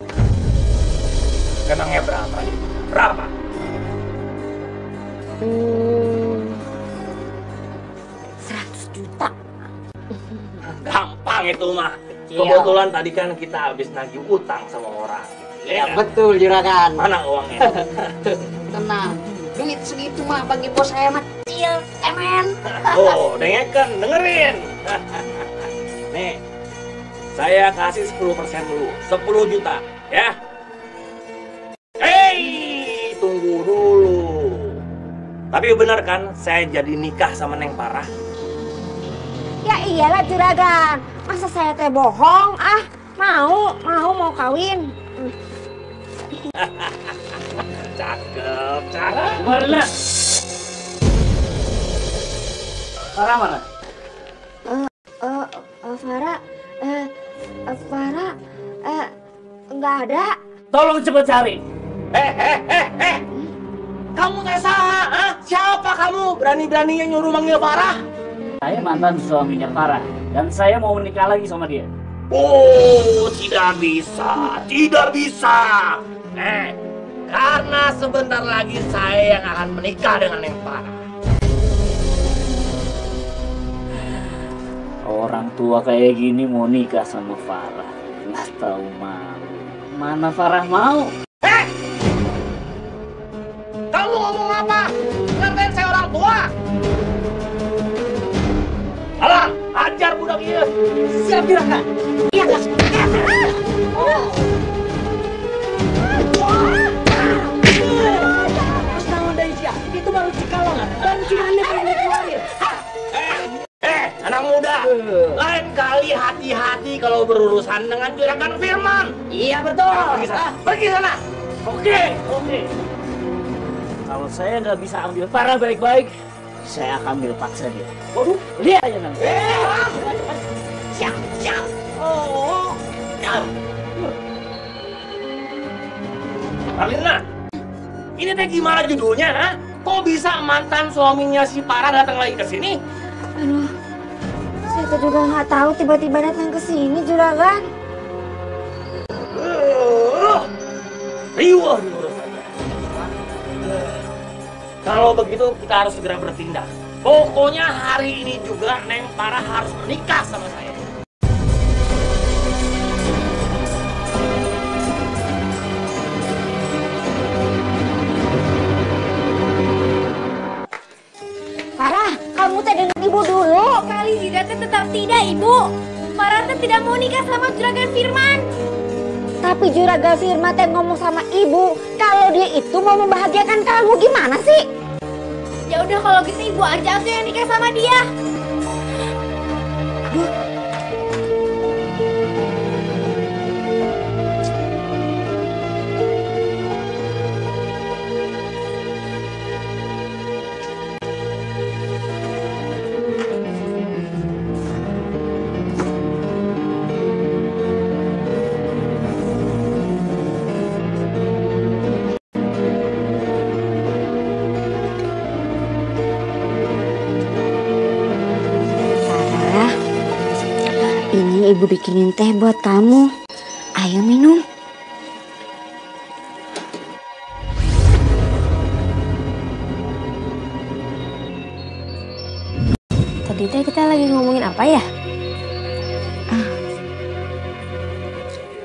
Kenangnya berapa? Berapa? 100 juta. Gampang itu mah. Kebetulan tadi kan kita habis nagih utang sama orang. Ya, Betul juragan. mana uangnya? Tenang. Duit segitu mah bagi bos saya mah kecil, cemen. Oh, dengerin. Nih, saya kasih 10% dulu, 10 juta, ya. Hei, tunggu dulu. Tapi benar kan saya jadi nikah sama Neng Parah? Ya iyalah juragan. Masa saya teh bohong? Mau kawin. Cakep. Mana? Farah mana? Farah, nggak ada. Tolong cepet cari. Kamu teh saha? Hah? Siapa kamu? Berani-beraninya nyuruh manggil Parah? Saya mantan suaminya Farah dan saya mau menikah lagi sama dia. Oh, tidak bisa. Karena sebentar lagi saya yang akan menikah dengan Neng Parah. Orang tua kayak gini mau nikah sama Farah, nggak tahu malu. Mana Farah mau? Kamu ngomong apa? Ngatain saya orang tua? Alah, ajar budak ini. Siap juragan. Iya kak. Terus tangan dari dia. Itu baru cikalongan. Dan cilannya baru keluarin. Anak muda, lain kali hati-hati kalau berurusan dengan juragan Firman. Iya betul. Pergi sana. Oke. Kalau saya nggak bisa ambil Farah baik-baik, saya akan ambil paksa dia. Waduh, lihat aja nanti. Siap. Oh. Alina, ini teh gimana judulnya, ha? Kok bisa mantan suaminya si Parah datang lagi ke sini? Aduh, saya tuh juga nggak tahu tiba-tiba datang ke sini juragan. Riwah diurus saja. Kalau begitu kita harus segera bertindak. Pokoknya hari ini juga Neng Parah harus menikah sama saya. Farah, kamu teh dengan ibu dulu. Kali Zida teh tetap tidak, Ibu. Farah teh tidak mau nikah sama Juragan Firman. Tapi Juragan Firman teh ngomong sama ibu kalau dia itu mau membahagiakan kamu. Gimana sih? Ya udah kalau gitu Ibu aja tuh yang nikah sama dia. Farah, ini ibu bikinin teh buat kamu. Ayo minum. Tadi teh kita lagi ngomongin apa ya?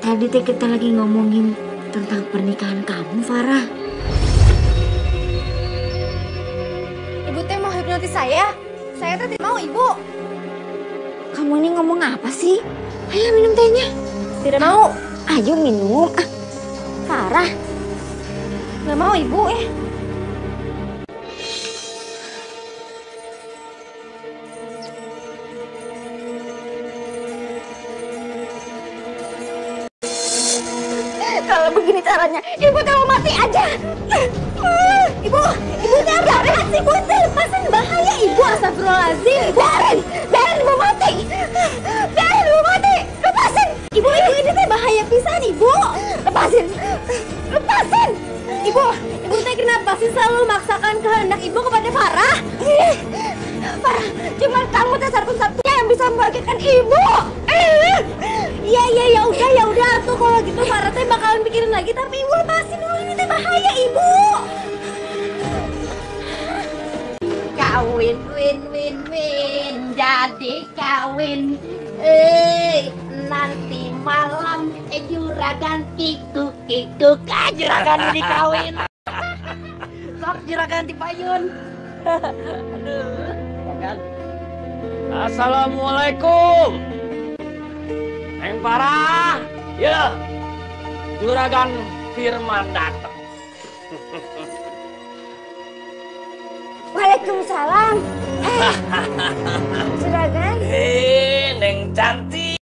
Tadi teh kita lagi ngomongin tentang pernikahan kamu, Farah. Ibu teh mau hipnotis saya. Saya teh tidak mau, Ibu. Kamu ini ngomong apa sih? Ayo minum tehnya. Tidak mau. Ayo minum. Farah. Nggak mau, Ibu. Kalau begini caranya, ibu teh mau mati aja. Ibu teh biarin sih, ibu teh lepasin bahaya ibu. Astagfirullahaladzim. Biarin ibu mati. Lepasin. Ibu ini teh bahaya pisan, Ibu. Lepasin. Ibu teh kenapa sih selalu memaksakan kehendak Ibu kepada Farah? Farah, cuma kamu teh satu-satunya yang bisa membahagiakan ibu. Ya udah tuh kalau gitu Farah teh bakalan pikirin lagi, tapi Ibu lepasin dulu, ini teh bahaya, Ibu. Kawin, win, jadi kawin. Nanti malam juragan kikuk Itu kan juragan ini kawin. Sok juragan dipayun. Aduh, kan. Assalamualaikum. Neng Parah. Ya. Juragan Firman datang. Waalaikumsalam. Juragan. Neng cantik.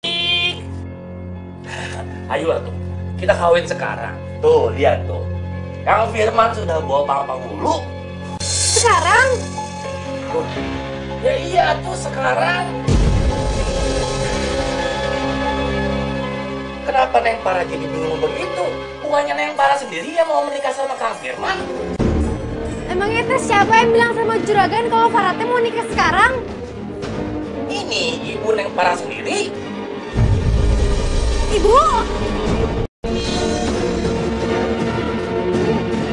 Ayo tuh, kita kawin sekarang. Tuh, lihat tuh. Kang Firman sudah bawa papa mulu. Sekarang? Ya iya tuh sekarang. Kenapa Neng Parah jadi bingung begitu? Bukannya Neng Parah sendiri yang mau menikah sama Kang Firman? Emangnya teh siapa yang bilang sama juragan kalau Farah teh mau nikah sekarang? Ini ibu Neng Parah sendiri. Ibu!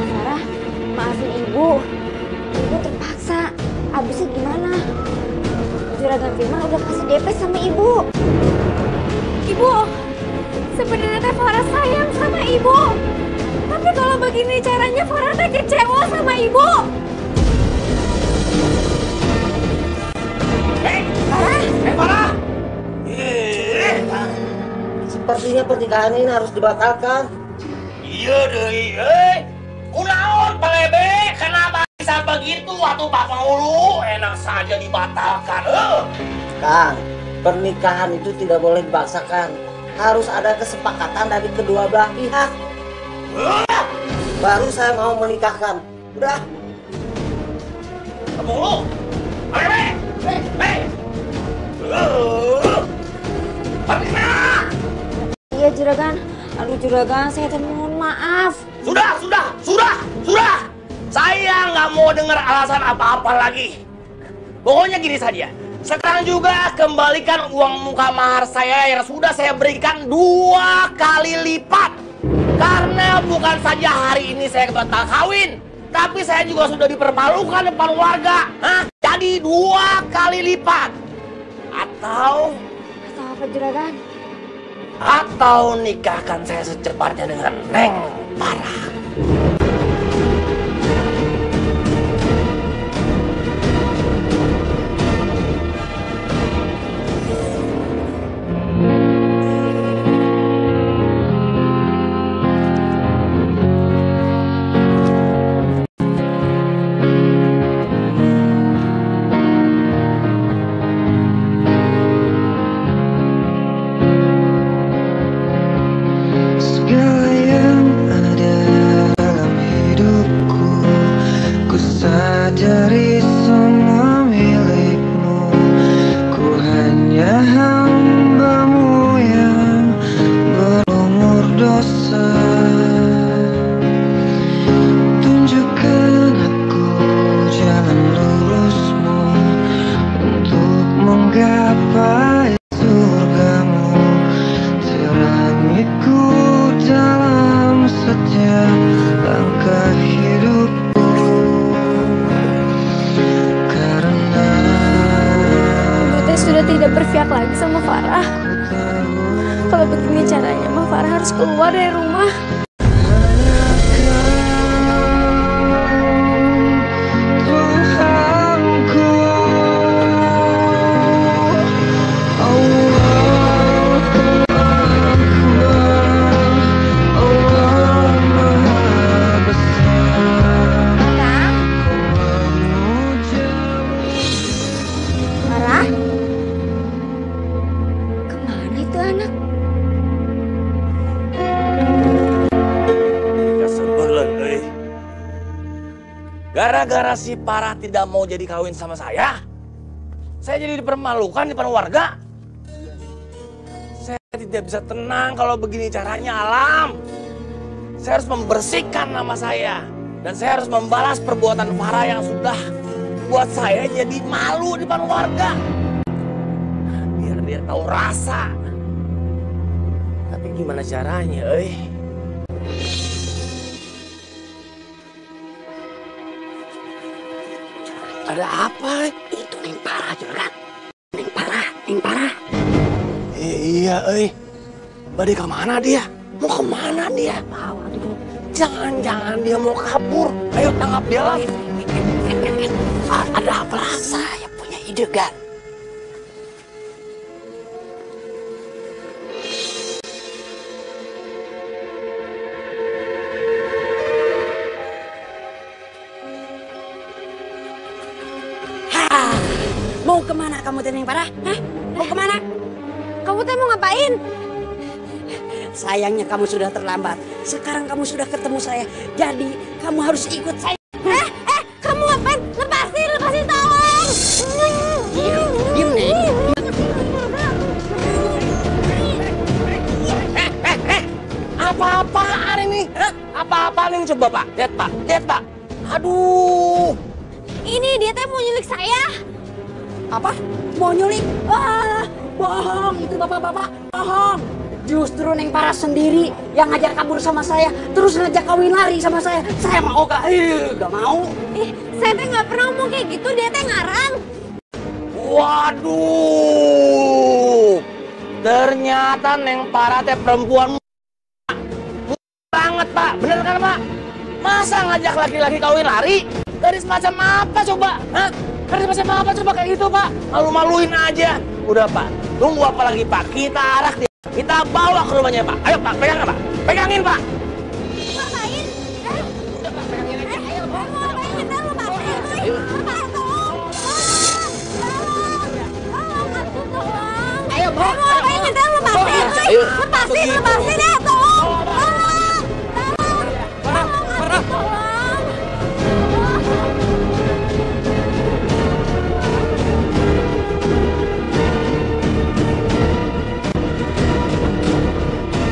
Farah, maafin ibu. Ibu terpaksa. Abisnya gimana? Juragan Firman udah kasih DP sama ibu. Ibu! Sebenarnya teh Farah sayang sama ibu. Tapi kalau begini caranya Farah teh kecewa sama ibu. Farah! Farah! Sepertinya pernikahan ini harus dibatalkan. Iya deh, kunaon palebe, kenapa bisa begitu? Waktu bapak ulu enak saja dibatalkan. Kang, pernikahan itu tidak boleh dipaksakan. Harus ada kesepakatan dari kedua belah pihak. Baru saya mau menikahkan. Udah. Kamu ulu, palebe, Iya juragan. Aduh juragan, saya teh mohon maaf. Sudah. Saya nggak mau dengar alasan apa-apa lagi. Pokoknya gini saja. Sekarang juga kembalikan uang muka mahar saya yang sudah saya berikan 2 kali lipat. Karena bukan saja hari ini saya batal kawin, tapi saya juga sudah dipermalukan depan warga. Jadi 2 kali lipat. Atau apa juragan? Atau nikahkan saya secepatnya dengan Neng Parah. Tidak berpihak lagi sama Farah. Kalau begini caranya mah Farah harus keluar dari rumah. Gara-gara si Parah tidak mau jadi kawin sama saya jadi dipermalukan di depan warga. Saya tidak bisa tenang kalau begini caranya, Alam. Saya harus membersihkan nama saya. Dan saya harus membalas perbuatan Farah yang sudah buat saya jadi malu di depan warga. Biar dia tahu rasa. Tapi gimana caranya, Ada apa? Itu Neng Parah, juragan. Neng Parah. Iya, Bade kemana dia? Mau kemana dia? Jangan-jangan dia mau kabur. Ayo tangkap dia lah. Ada apa? Saya punya ide, Gan. Mau kemana kamu Neng Farah? Hah? Mau kemana? Kamu teh mau ngapain? Sayangnya kamu sudah terlambat. Sekarang kamu sudah ketemu saya. Jadi kamu harus ikut saya. Kamu ngapain? Lepasin tolong. Diam Neng. Apa-apaan ini? Apa-apaan ini coba Pak? Lihat Pak. Aduh. Ini dia teh mau nyulik saya. Apa? Mau nyulik? Wah, bohong itu bapak-bapak, bohong. Justru Neng Farah sendiri yang ngajak kabur sama saya, terus ngajak kawin lari sama saya. Saya mau gak? Gak mau. Saya teh nggak pernah ngomong kayak gitu, dia teh ngarang. Waduh. Ternyata Neng Farah teh perempuan banget Pak. Bener kan Pak? Masa ngajak laki-laki kawin lari? Dari semacam apa coba? Hah? Dari semacam apa coba kayak gitu Pak? Malu-maluin aja. Udah Pak, tunggu apa lagi Pak? Kita arak dia. Kita bawa ke rumahnya Pak. Ayo Pak, pegang Pak. Pegangin Pak. Ngapain? Udah Pak, pegangin aja. Ayo, lepasin. Ayo. Ayo, ngapain? Ayo. Lepasin ya, tolong.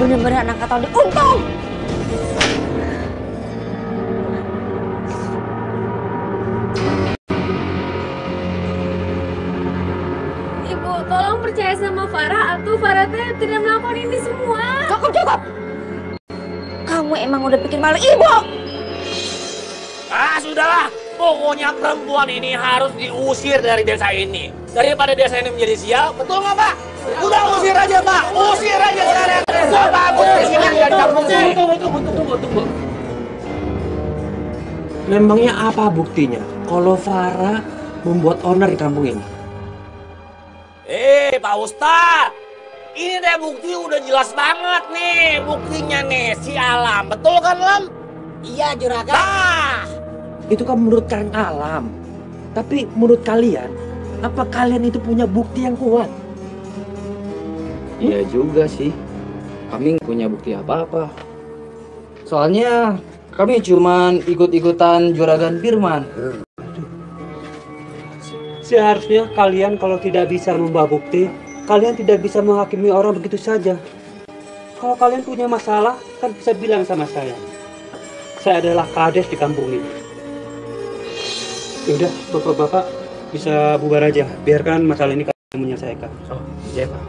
Bener-bener anak kata untung. Ibu, tolong percaya sama Farah atau Farah teh tidak melakukan ini semua. Cukup. Kamu emang udah bikin malu ibu. Sudahlah. Pokoknya perempuan ini harus diusir dari desa ini. Daripada desa ini menjadi sial, betul nggak Pak? Udah usir aja Pak, usir aja sekarang. Gua takut di sini jadi kampung sini. Tunggu. Memangnya apa buktinya kalau Farah membuat onar di kampung ini? Pak Ustadz, ini deh bukti udah jelas banget nih. Buktinya nih si Alam, betul kan Lam? Iya Juragan. Nah, Itu kan menurut Kang Alam. Tapi menurut kalian, apa kalian itu punya bukti yang kuat? Iya juga sih. Kami nggak punya bukti apa-apa. Soalnya kami cuman ikut-ikutan Juragan Firman. Seharusnya kalian kalau tidak bisa membawa bukti, kalian tidak bisa menghakimi orang begitu saja. Kalau kalian punya masalah, kan bisa bilang sama saya. Saya adalah kades di kampung ini. Yaudah, bapak-bapak bisa bubar aja. Biarkan masalah ini kalian menyelesaikan. Oh, iya Pak.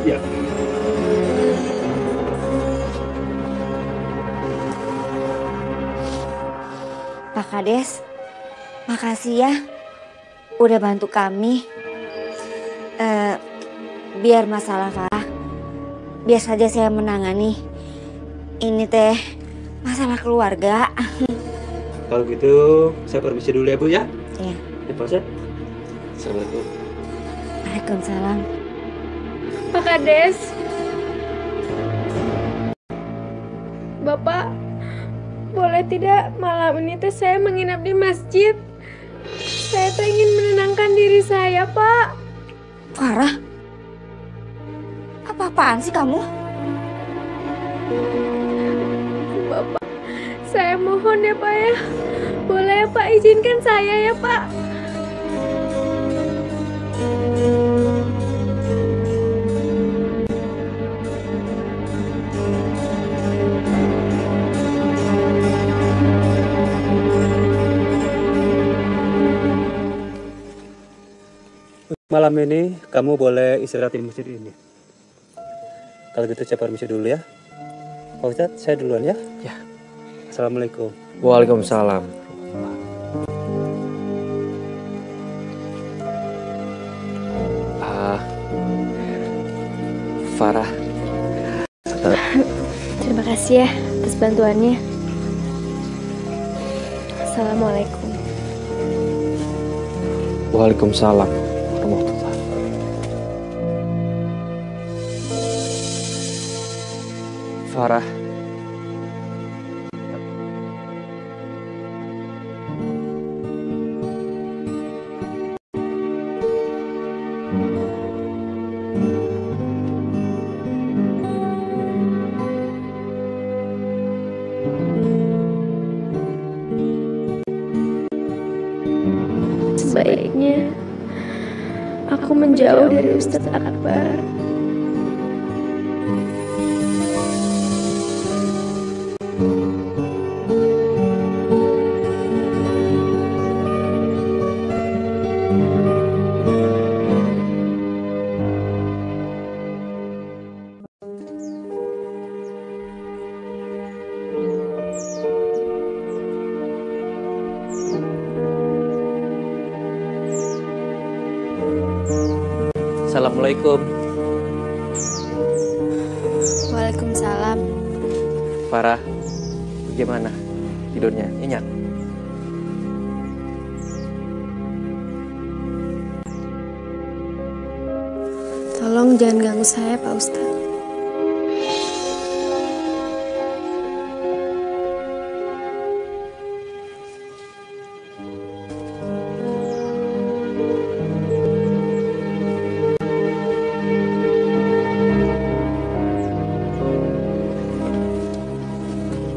Ya. Pak Kades, makasih ya udah bantu kami. Biar masalah Farah, biar saja saya menangani. Ini teh masalah keluarga. Kalau gitu, saya permisi dulu ya Bu ya. Iya. Ya Pak Ustadz. Assalamualaikum. Waalaikumsalam. Pak Kades. Bapak, boleh tidak malam ini teh saya menginap di masjid? Saya teh ingin menenangkan diri saya, Pak. Farah, apa-apaan sih kamu? Bapak, saya mohon ya Pak ya. Boleh ya Pak, izinkan saya ya Pak. Malam ini kamu boleh istirahat di masjid ini. Kalau gitu saya permisi dulu ya. Pak Ustadz, saya duluan ya. Ya. Assalamualaikum. Waalaikumsalam. Farah, Makasih ya atas bantuannya. Assalamualaikum. Waalaikumsalam warahmatullahi. Farah. Sebaiknya aku menjauh dari Ustadz Akbar. Assalamualaikum. Waalaikumsalam. Farah, gimana tidurnya? Nyenyak? Tolong jangan ganggu saya, Pak Ustadz.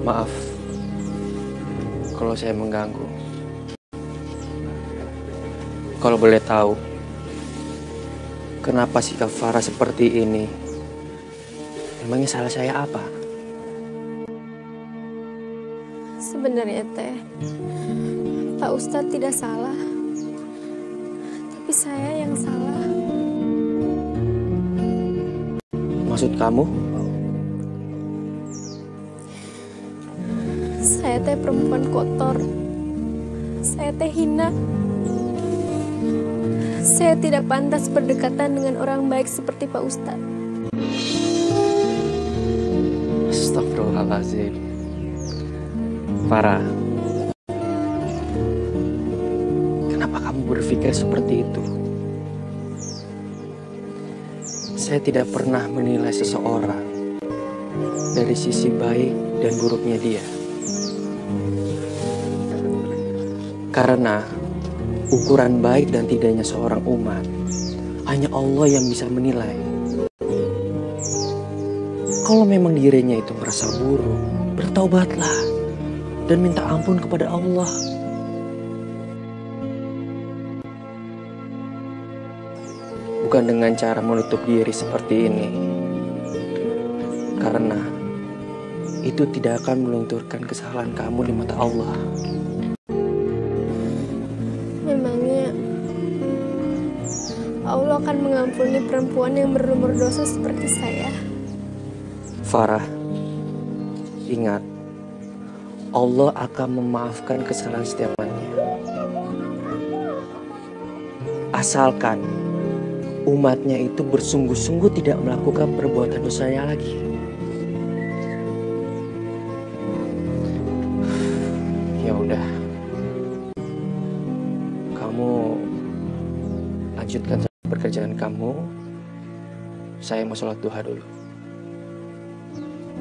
Maaf kalau saya mengganggu. Kalau boleh tahu, kenapa sikap Farah seperti ini? Emangnya salah saya apa? Sebenarnya teh, Pak Ustadz tidak salah. Tapi saya yang salah. Maksud kamu? Saya teh perempuan kotor. Saya teh hina. Saya tidak pantas berdekatan dengan orang baik seperti Pak Ustadz. Astagfirullahaladzim. Farah, kenapa kamu berpikir seperti itu? Saya tidak pernah menilai seseorang dari sisi baik dan buruknya dia. Karena ukuran baik dan tidaknya seorang umat hanya Allah yang bisa menilai. Kalau memang dirinya itu merasa buruk, bertaubatlah dan minta ampun kepada Allah. Bukan dengan cara menutup diri seperti ini. Karena itu tidak akan melunturkan kesalahan kamu di mata Allah. Memangnya Allah akan mengampuni perempuan yang berlumur dosa seperti saya? Farah, ingat, Allah akan memaafkan kesalahan setiap manusia. Asalkan umatnya itu bersungguh-sungguh tidak melakukan perbuatan dosanya lagi. Ya udah, kamu lanjutkan pekerjaan kamu. Saya mau sholat duha dulu.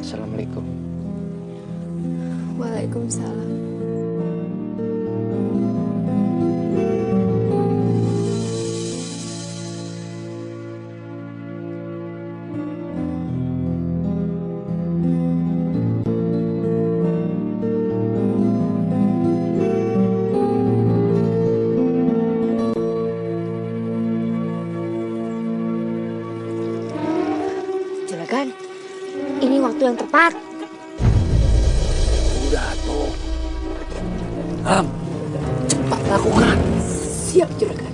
Assalamualaikum. Waalaikumsalam. Juragan, ini waktu yang tepat. Udah tuh. Cepat lakukan. Siap, Juragan.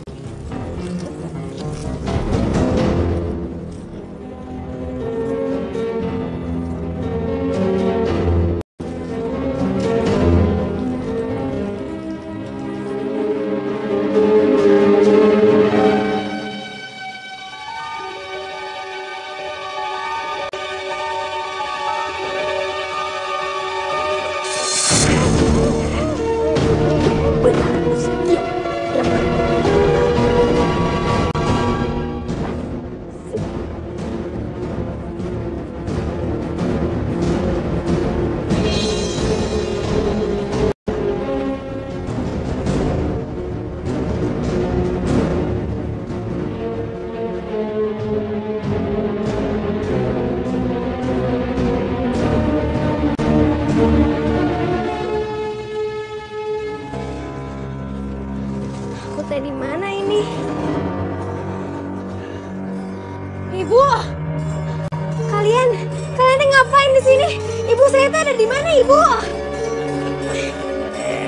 ngapain di sini? Ibu saya tuh ada di mana, Ibu?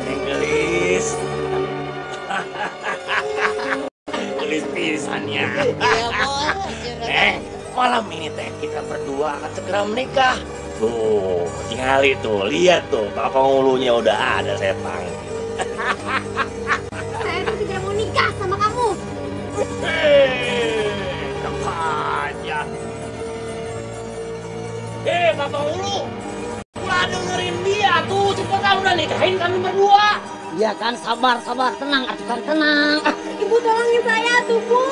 Neng gelis. Gelis pisannya. Malam ini teh kita berdua akan segera menikah. Tuh, tingali tuh, lihat tuh, Bapak Ulunya udah ada saya panggil. Saya tuh tidak mau nikah sama kamu. Aja. Bapak Ulu, udah dengerin dia tuh, cepetan udah nikahin kami berdua. Iya kan, sabar, tenang, atukan tenang. Ibu tolongin saya tuh, Bu.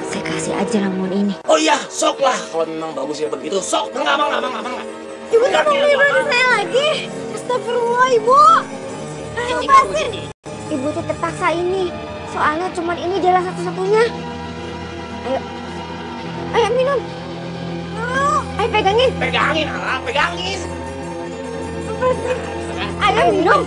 Saya kasih aja ramuan ini. Oh iya, sok lah. Kalau memang bagusnya begitu, sok. Enggak. Ibu tuh mau beli saya lagi. Astagfirullah, Ibu. Lepasin. Ibu tuh terpaksa ini. Soalnya cuma ini jalan satu-satunya. Ayo minum. Ayo pegangin. Pegangin, Alang, pegangin. Ayo minum.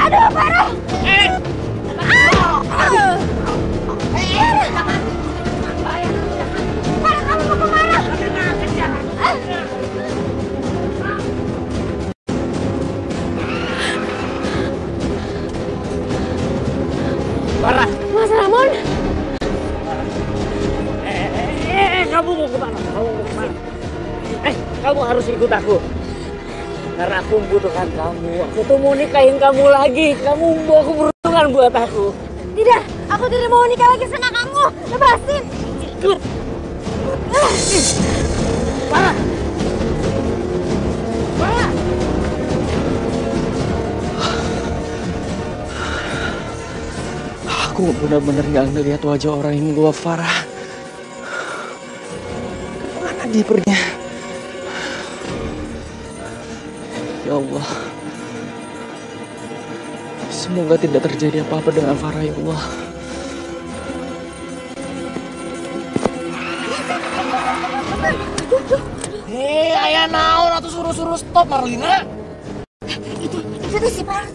Aduh, parah. Parah, kamu mau kemana? Parah. Mas Ramon. Kamu mau kemana? Kamu harus ikut aku. Karena aku membutuhkan kamu. Aku tuh mau nikahin kamu lagi. Kamu membawa keberuntungan buat aku. Tidak, aku tidak mau nikah lagi sama kamu. Lepasin. Parah. Aku benar-benar nggak ngelihat wajah orang yang membawa Farah. Mana dia perginya? Ya Allah. Semoga tidak terjadi apa-apa dengan Farah, ya Allah. Ayah naon atau suruh-suruh stop, Marlina. Itu tuh si Farah.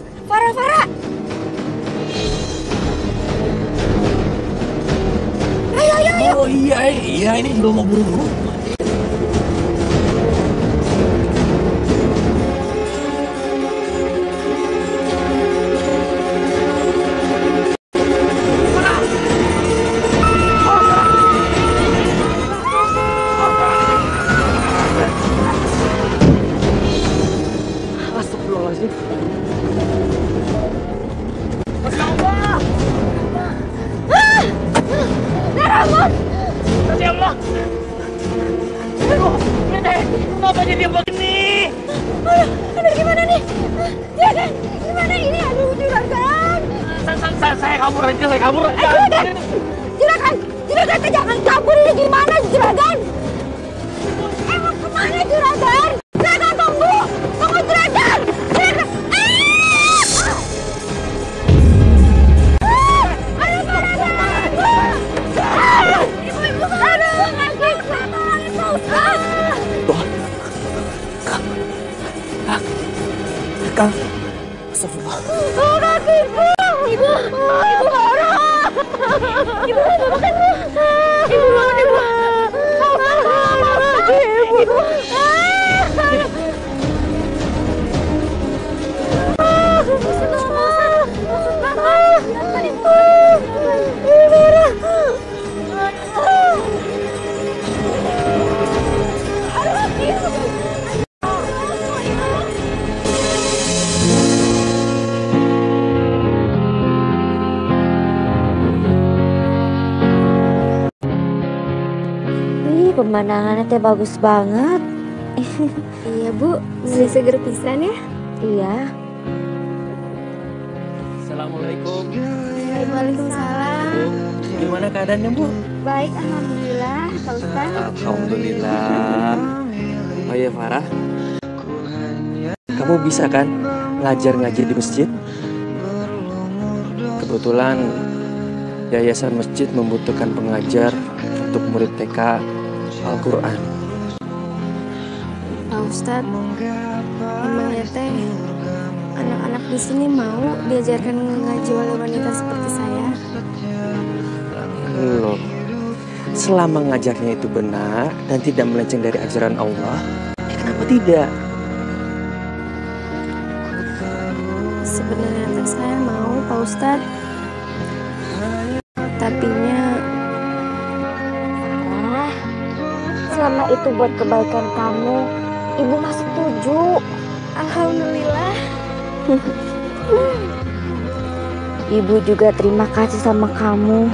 Ayo. Oh iya, ini juga mau buru-buru. Astagfirullahaladzim. Ramon. Ya Allah. Aduh, kenapa jadi begini? Aduh, gimana nih? Juragan, gimana ini? Aduh, Juragan. Saya kabur aja. Juragan, jangan kabur ini gimana, Juragan? Emang kemana, Juragan? Juragan, tunggu, Juragan. Kang, astagfirullah. Ibu Farah. Ibu bangun, Ibu. Pemandangannya teh bagus banget. Iya, Bu. Beli seger pisan ya. Iya. Assalamualaikum. Waalaikumsalam. Gimana keadaannya, Bu? Baik, alhamdulillah. Pak Ustaz. Alhamdulillah. Oh iya, Farah. Kamu bisa kan ngajar-ngaji di masjid? Kebetulan yayasan masjid membutuhkan pengajar untuk murid TK Al-Quran. Pak Ustadz, emangnya teh anak-anak di sini mau diajarkan ngaji oleh wanita seperti saya? Loh, selama ngajarnya itu benar dan tidak melenceng dari ajaran Allah, ya kenapa tidak? Sebenarnya teh saya mau, Pak Ustadz. Tapinya Selama itu buat kebaikan kamu, Ibu mah setuju. Alhamdulillah. Ibu juga terima kasih sama kamu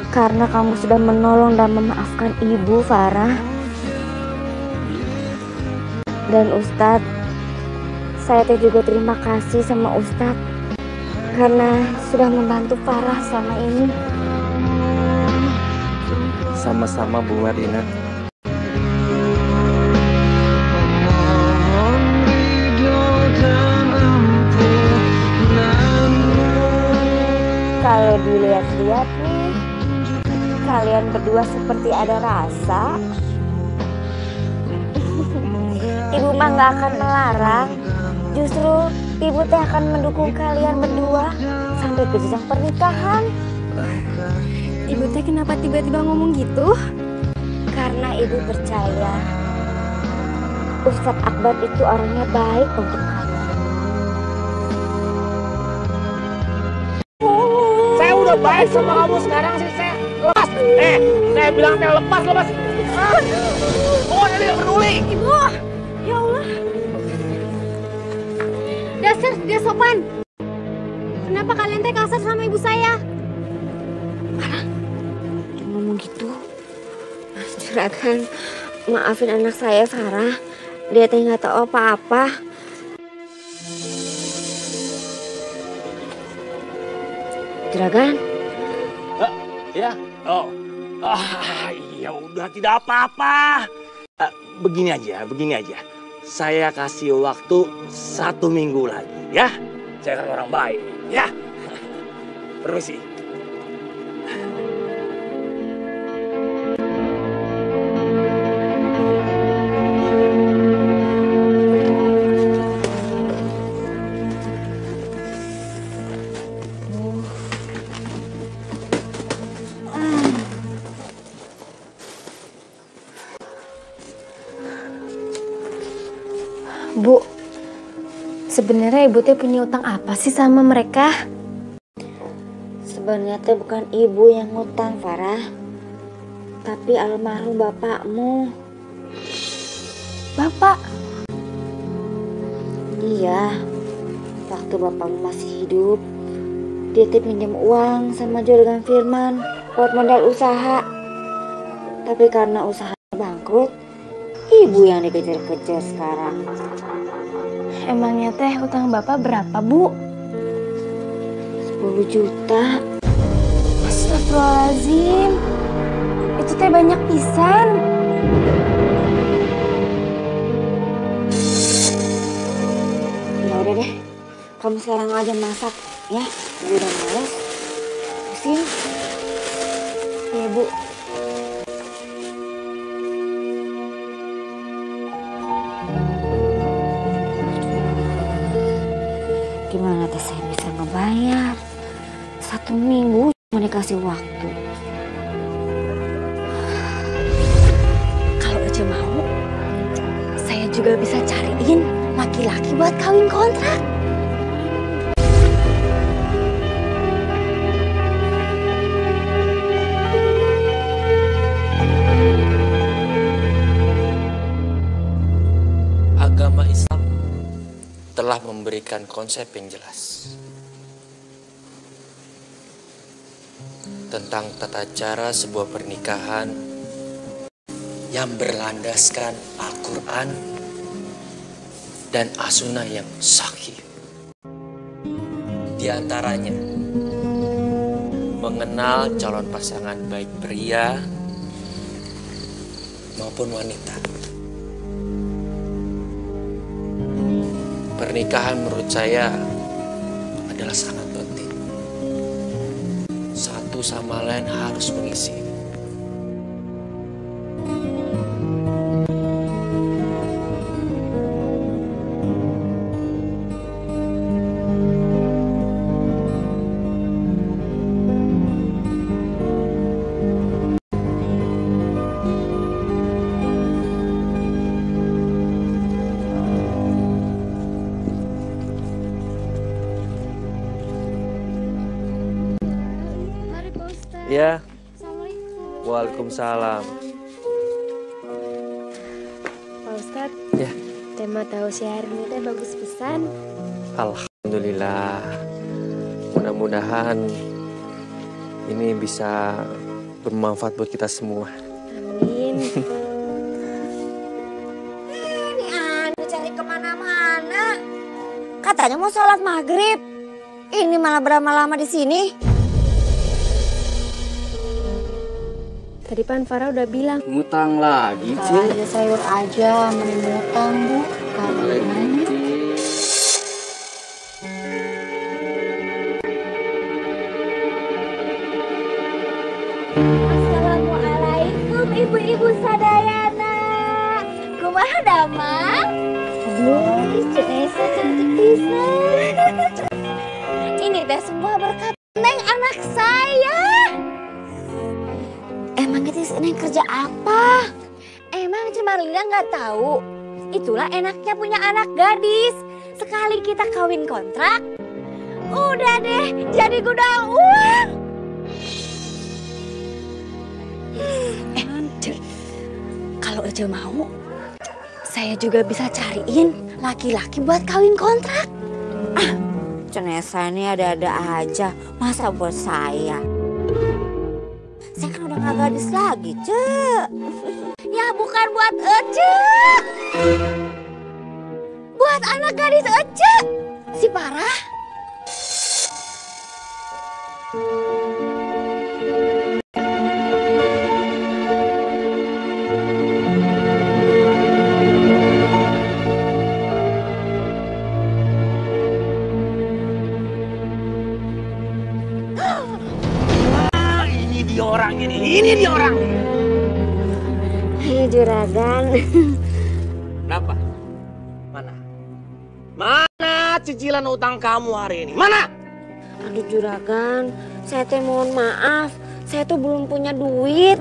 karena kamu sudah menolong dan memaafkan Ibu, Farah. Dan Ustadz, saya juga terima kasih sama Ustadz karena sudah membantu Farah selama ini. Sama-sama Bu Marina. Kalau dilihat-lihat nih, kalian berdua seperti ada rasa. Ibu mah gak akan melarang. Justru Ibu teh akan mendukung kalian berdua sampai ke jenjang pernikahan. Ibu teh kenapa tiba-tiba ngomong gitu? Karena Ibu percaya Ustadz Akbar itu orangnya baik untuk kamu. Saya udah baik sama kamu, sekarang sih saya lepas. Saya bilang saya lepas. Oh, jadi gak peduli. Ibu, ya Allah. Dasar dia sopan. Kenapa kalian teh kasar sama ibu saya? Dia ngomong gitu. Juragan, maafin anak saya, Farah. Dia teh nggak tahu apa-apa. Juragan? Ya, ya udah tidak apa-apa. Begini aja. Saya kasih waktu 1 minggu lagi, ya. Saya kan orang baik, ya. Permisi. Bu, sebenarnya ibu teh punya utang apa sih sama mereka? Sebenarnya teh bukan ibu yang ngutang, Farah. Tapi almarhum bapakmu. Bapak? Iya, waktu bapakmu masih hidup, dia teh pinjam uang sama Juragan Firman buat modal usaha. Tapi karena usahanya bangkrut, ibu yang dikejar-kejar sekarang. Emangnya teh utang bapak berapa, Bu? 10 juta. Astagfirullahaladzim. Itu teh banyak pisan. Ya udah deh, kamu sekarang aja masak ya. Ibu udah males. Pusing. Ya, Bu. Gimana teh saya bisa ngebayar? 1 minggu cuma dikasih waktu. Kalau aja mau, saya juga bisa cariin laki-laki buat kawin kontrak. Agama Islam telah memberikan konsep yang jelas tentang tata cara sebuah pernikahan yang berlandaskan Al-Quran dan as-sunnah yang sahih. Di antaranya mengenal calon pasangan baik pria maupun wanita. Pernikahan menurut saya adalah sangat penting. Satu sama lain harus mengisi. ya. Assalamualaikum. Waalaikumsalam. Pak Ustadz, Ya. tema tausiah hari ini teh bagus pisan. Alhamdulillah. Mudah-mudahan ini bisa bermanfaat buat kita semua. Amin. Ini anu cari kemana-mana. Katanya mau sholat maghrib. Ini malah berlama-lama di sini. Tadi Pan Farah udah bilang. Ngutang lagi, Kalau Cil. ada sayur aja, mending ngutang, Bu. Kalian. Assalamualaikum ibu-ibu sadayana. Kumaha damang? Aduh, Cenesa cantik pisan. Ini teh semua berkat Neng anak saya. Emang itu Neng kerja apa? Emang Cimarlina nggak tahu? Itulah enaknya punya anak gadis. Sekali kita kawin kontrak, udah deh jadi gudang uang. Kalau Ece mau, saya juga bisa cariin laki-laki buat kawin kontrak. Cenesa ini ada-ada aja, masa buat saya? Saya kan udah gak gadis lagi, Cek. Ya bukan buat Ece. Buat anak gadis Ece. Si Parah. Ini dia orang. Hei juragan. Kenapa? Mana? Mana cicilan utang kamu hari ini? Mana? Aduh juragan, saya teh mohon maaf. Saya tuh belum punya duit.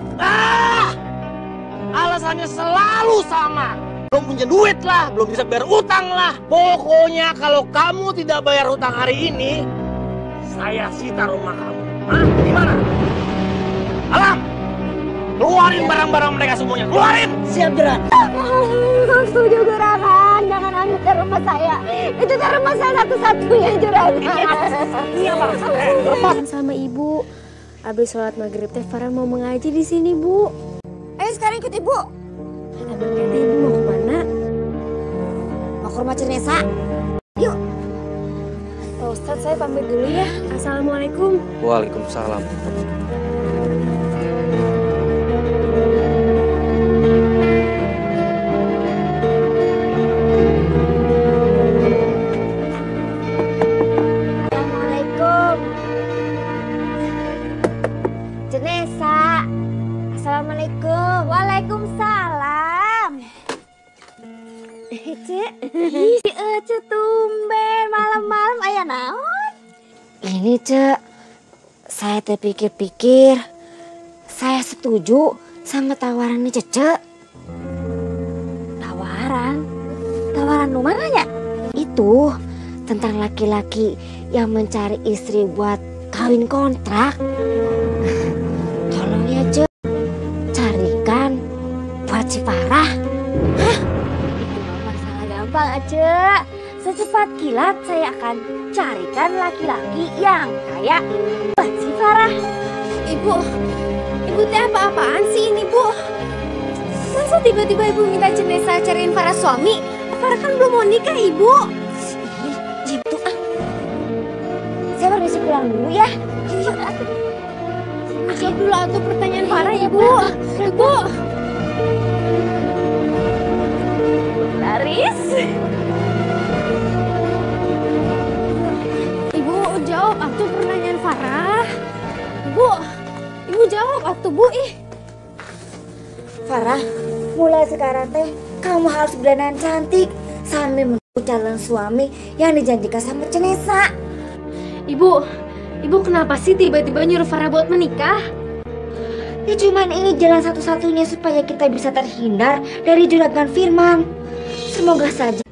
Alasannya selalu sama. Belum punya duit lah, belum bisa bayar utang lah. Pokoknya kalau kamu tidak bayar utang hari ini, saya sita rumah kamu. Hah? Gimana? Alam! Keluarin barang-barang mereka semuanya, keluarin! Siap, juragan. Setuju juragan, jangan ambil ke rumah saya. Itu ke rumah saya satu-satunya juragan. Iya bang, Lepas sama ibu. Abis sholat maghrib teh Farah mau mengaji di sini Bu. Ayo sekarang ikut ibu. Abangnya teh ibu mau kemana? Mau ke rumah Cenesa. Yuk. Pak Ustadz saya pamit dulu ya. Assalamualaikum. Waalaikumsalam. Assalamualaikum. Cenesa. Assalamualaikum. Waalaikumsalam. Ece. Si Ece tumben malam-malam aya naon? Ini Cek. Saya terpikir-pikir. Saya setuju sama tawarannya Cece. Tawaran? Tawaran lu mananya? Itu tentang laki-laki yang mencari istri buat kawin kontrak. Tolong ya Cek, carikan buat si Farah. Hah? Itu masalah gampang Cek. Secepat kilat saya akan carikan laki-laki yang kayak buat si Farah. Ibu teh apa-apaan sih ini Bu? Masa tiba-tiba ibu minta Cenesa cariin Farah suami? Farah kan belum mau nikah Ibu. Gitu ah. Saya permisi pulang dulu ya. Yuk. Jawab dulu atuh pertanyaan Farah ya Bu. Ibu. Laris. Ibu jawab atuh pertanyaan Farah. Ibu jawab atuh Bu ih. Farah, mulai sekarang teh kamu harus berdandan cantik sambil menunggu calon suami yang dijanjikan sama Cenesa. Ibu kenapa sih tiba-tiba nyuruh Farah buat menikah? Ya cuman ini jalan satu-satunya supaya kita bisa terhindar dari juragan Firman. Semoga saja.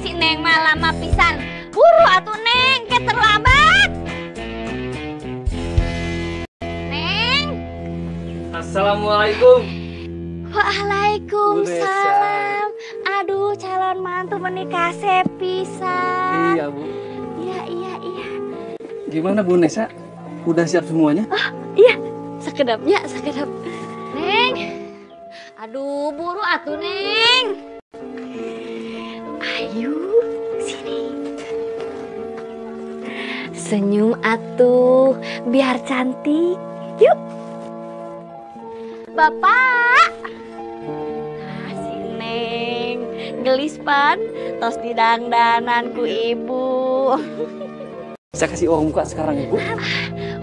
si Neng mah lama pisan. Buru atuh Neng, ke terlambat. Neng. Assalamualaikum. Waalaikumsalam. Aduh, calon mantu menikah sepisan. Iya, Bu. Iya. Gimana Bu Nesa? Udah siap semuanya? Oh, iya. Sekedapnya, sekedap. Neng. Aduh, buru atuh Neng. Ayo, sini. Senyum atuh, biar cantik. Yuk. Bapak. Nah, si Neng. Gelis pan, tos didangdanan ku ibu. Bisa kasih uang muka sekarang ya Bu?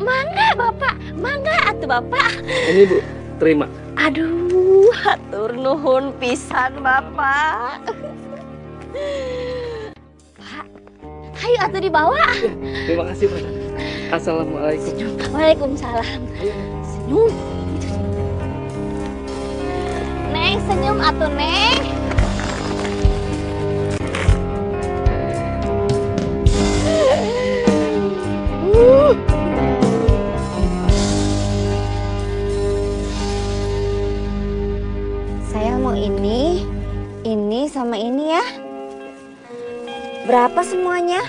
Mangga Bapak, mangga atuh Bapak. Ini Bu, terima. Aduh, hatur nuhun pisan Bapak. Pak, ayo atuh dibawa. Terima kasih Bu. Assalamualaikum. Waalaikumsalam. Senyum. Neng, senyum atuh Neng. Saya mau ini sama ini ya. Berapa semuanya?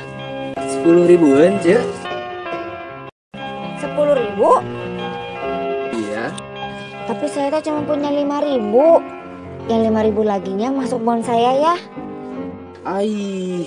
10.000-an, Cek. 10.000? Iya. Tapi saya tuh cuma punya 5.000. Yang 5.000 laginya masuk bon saya ya. Aih,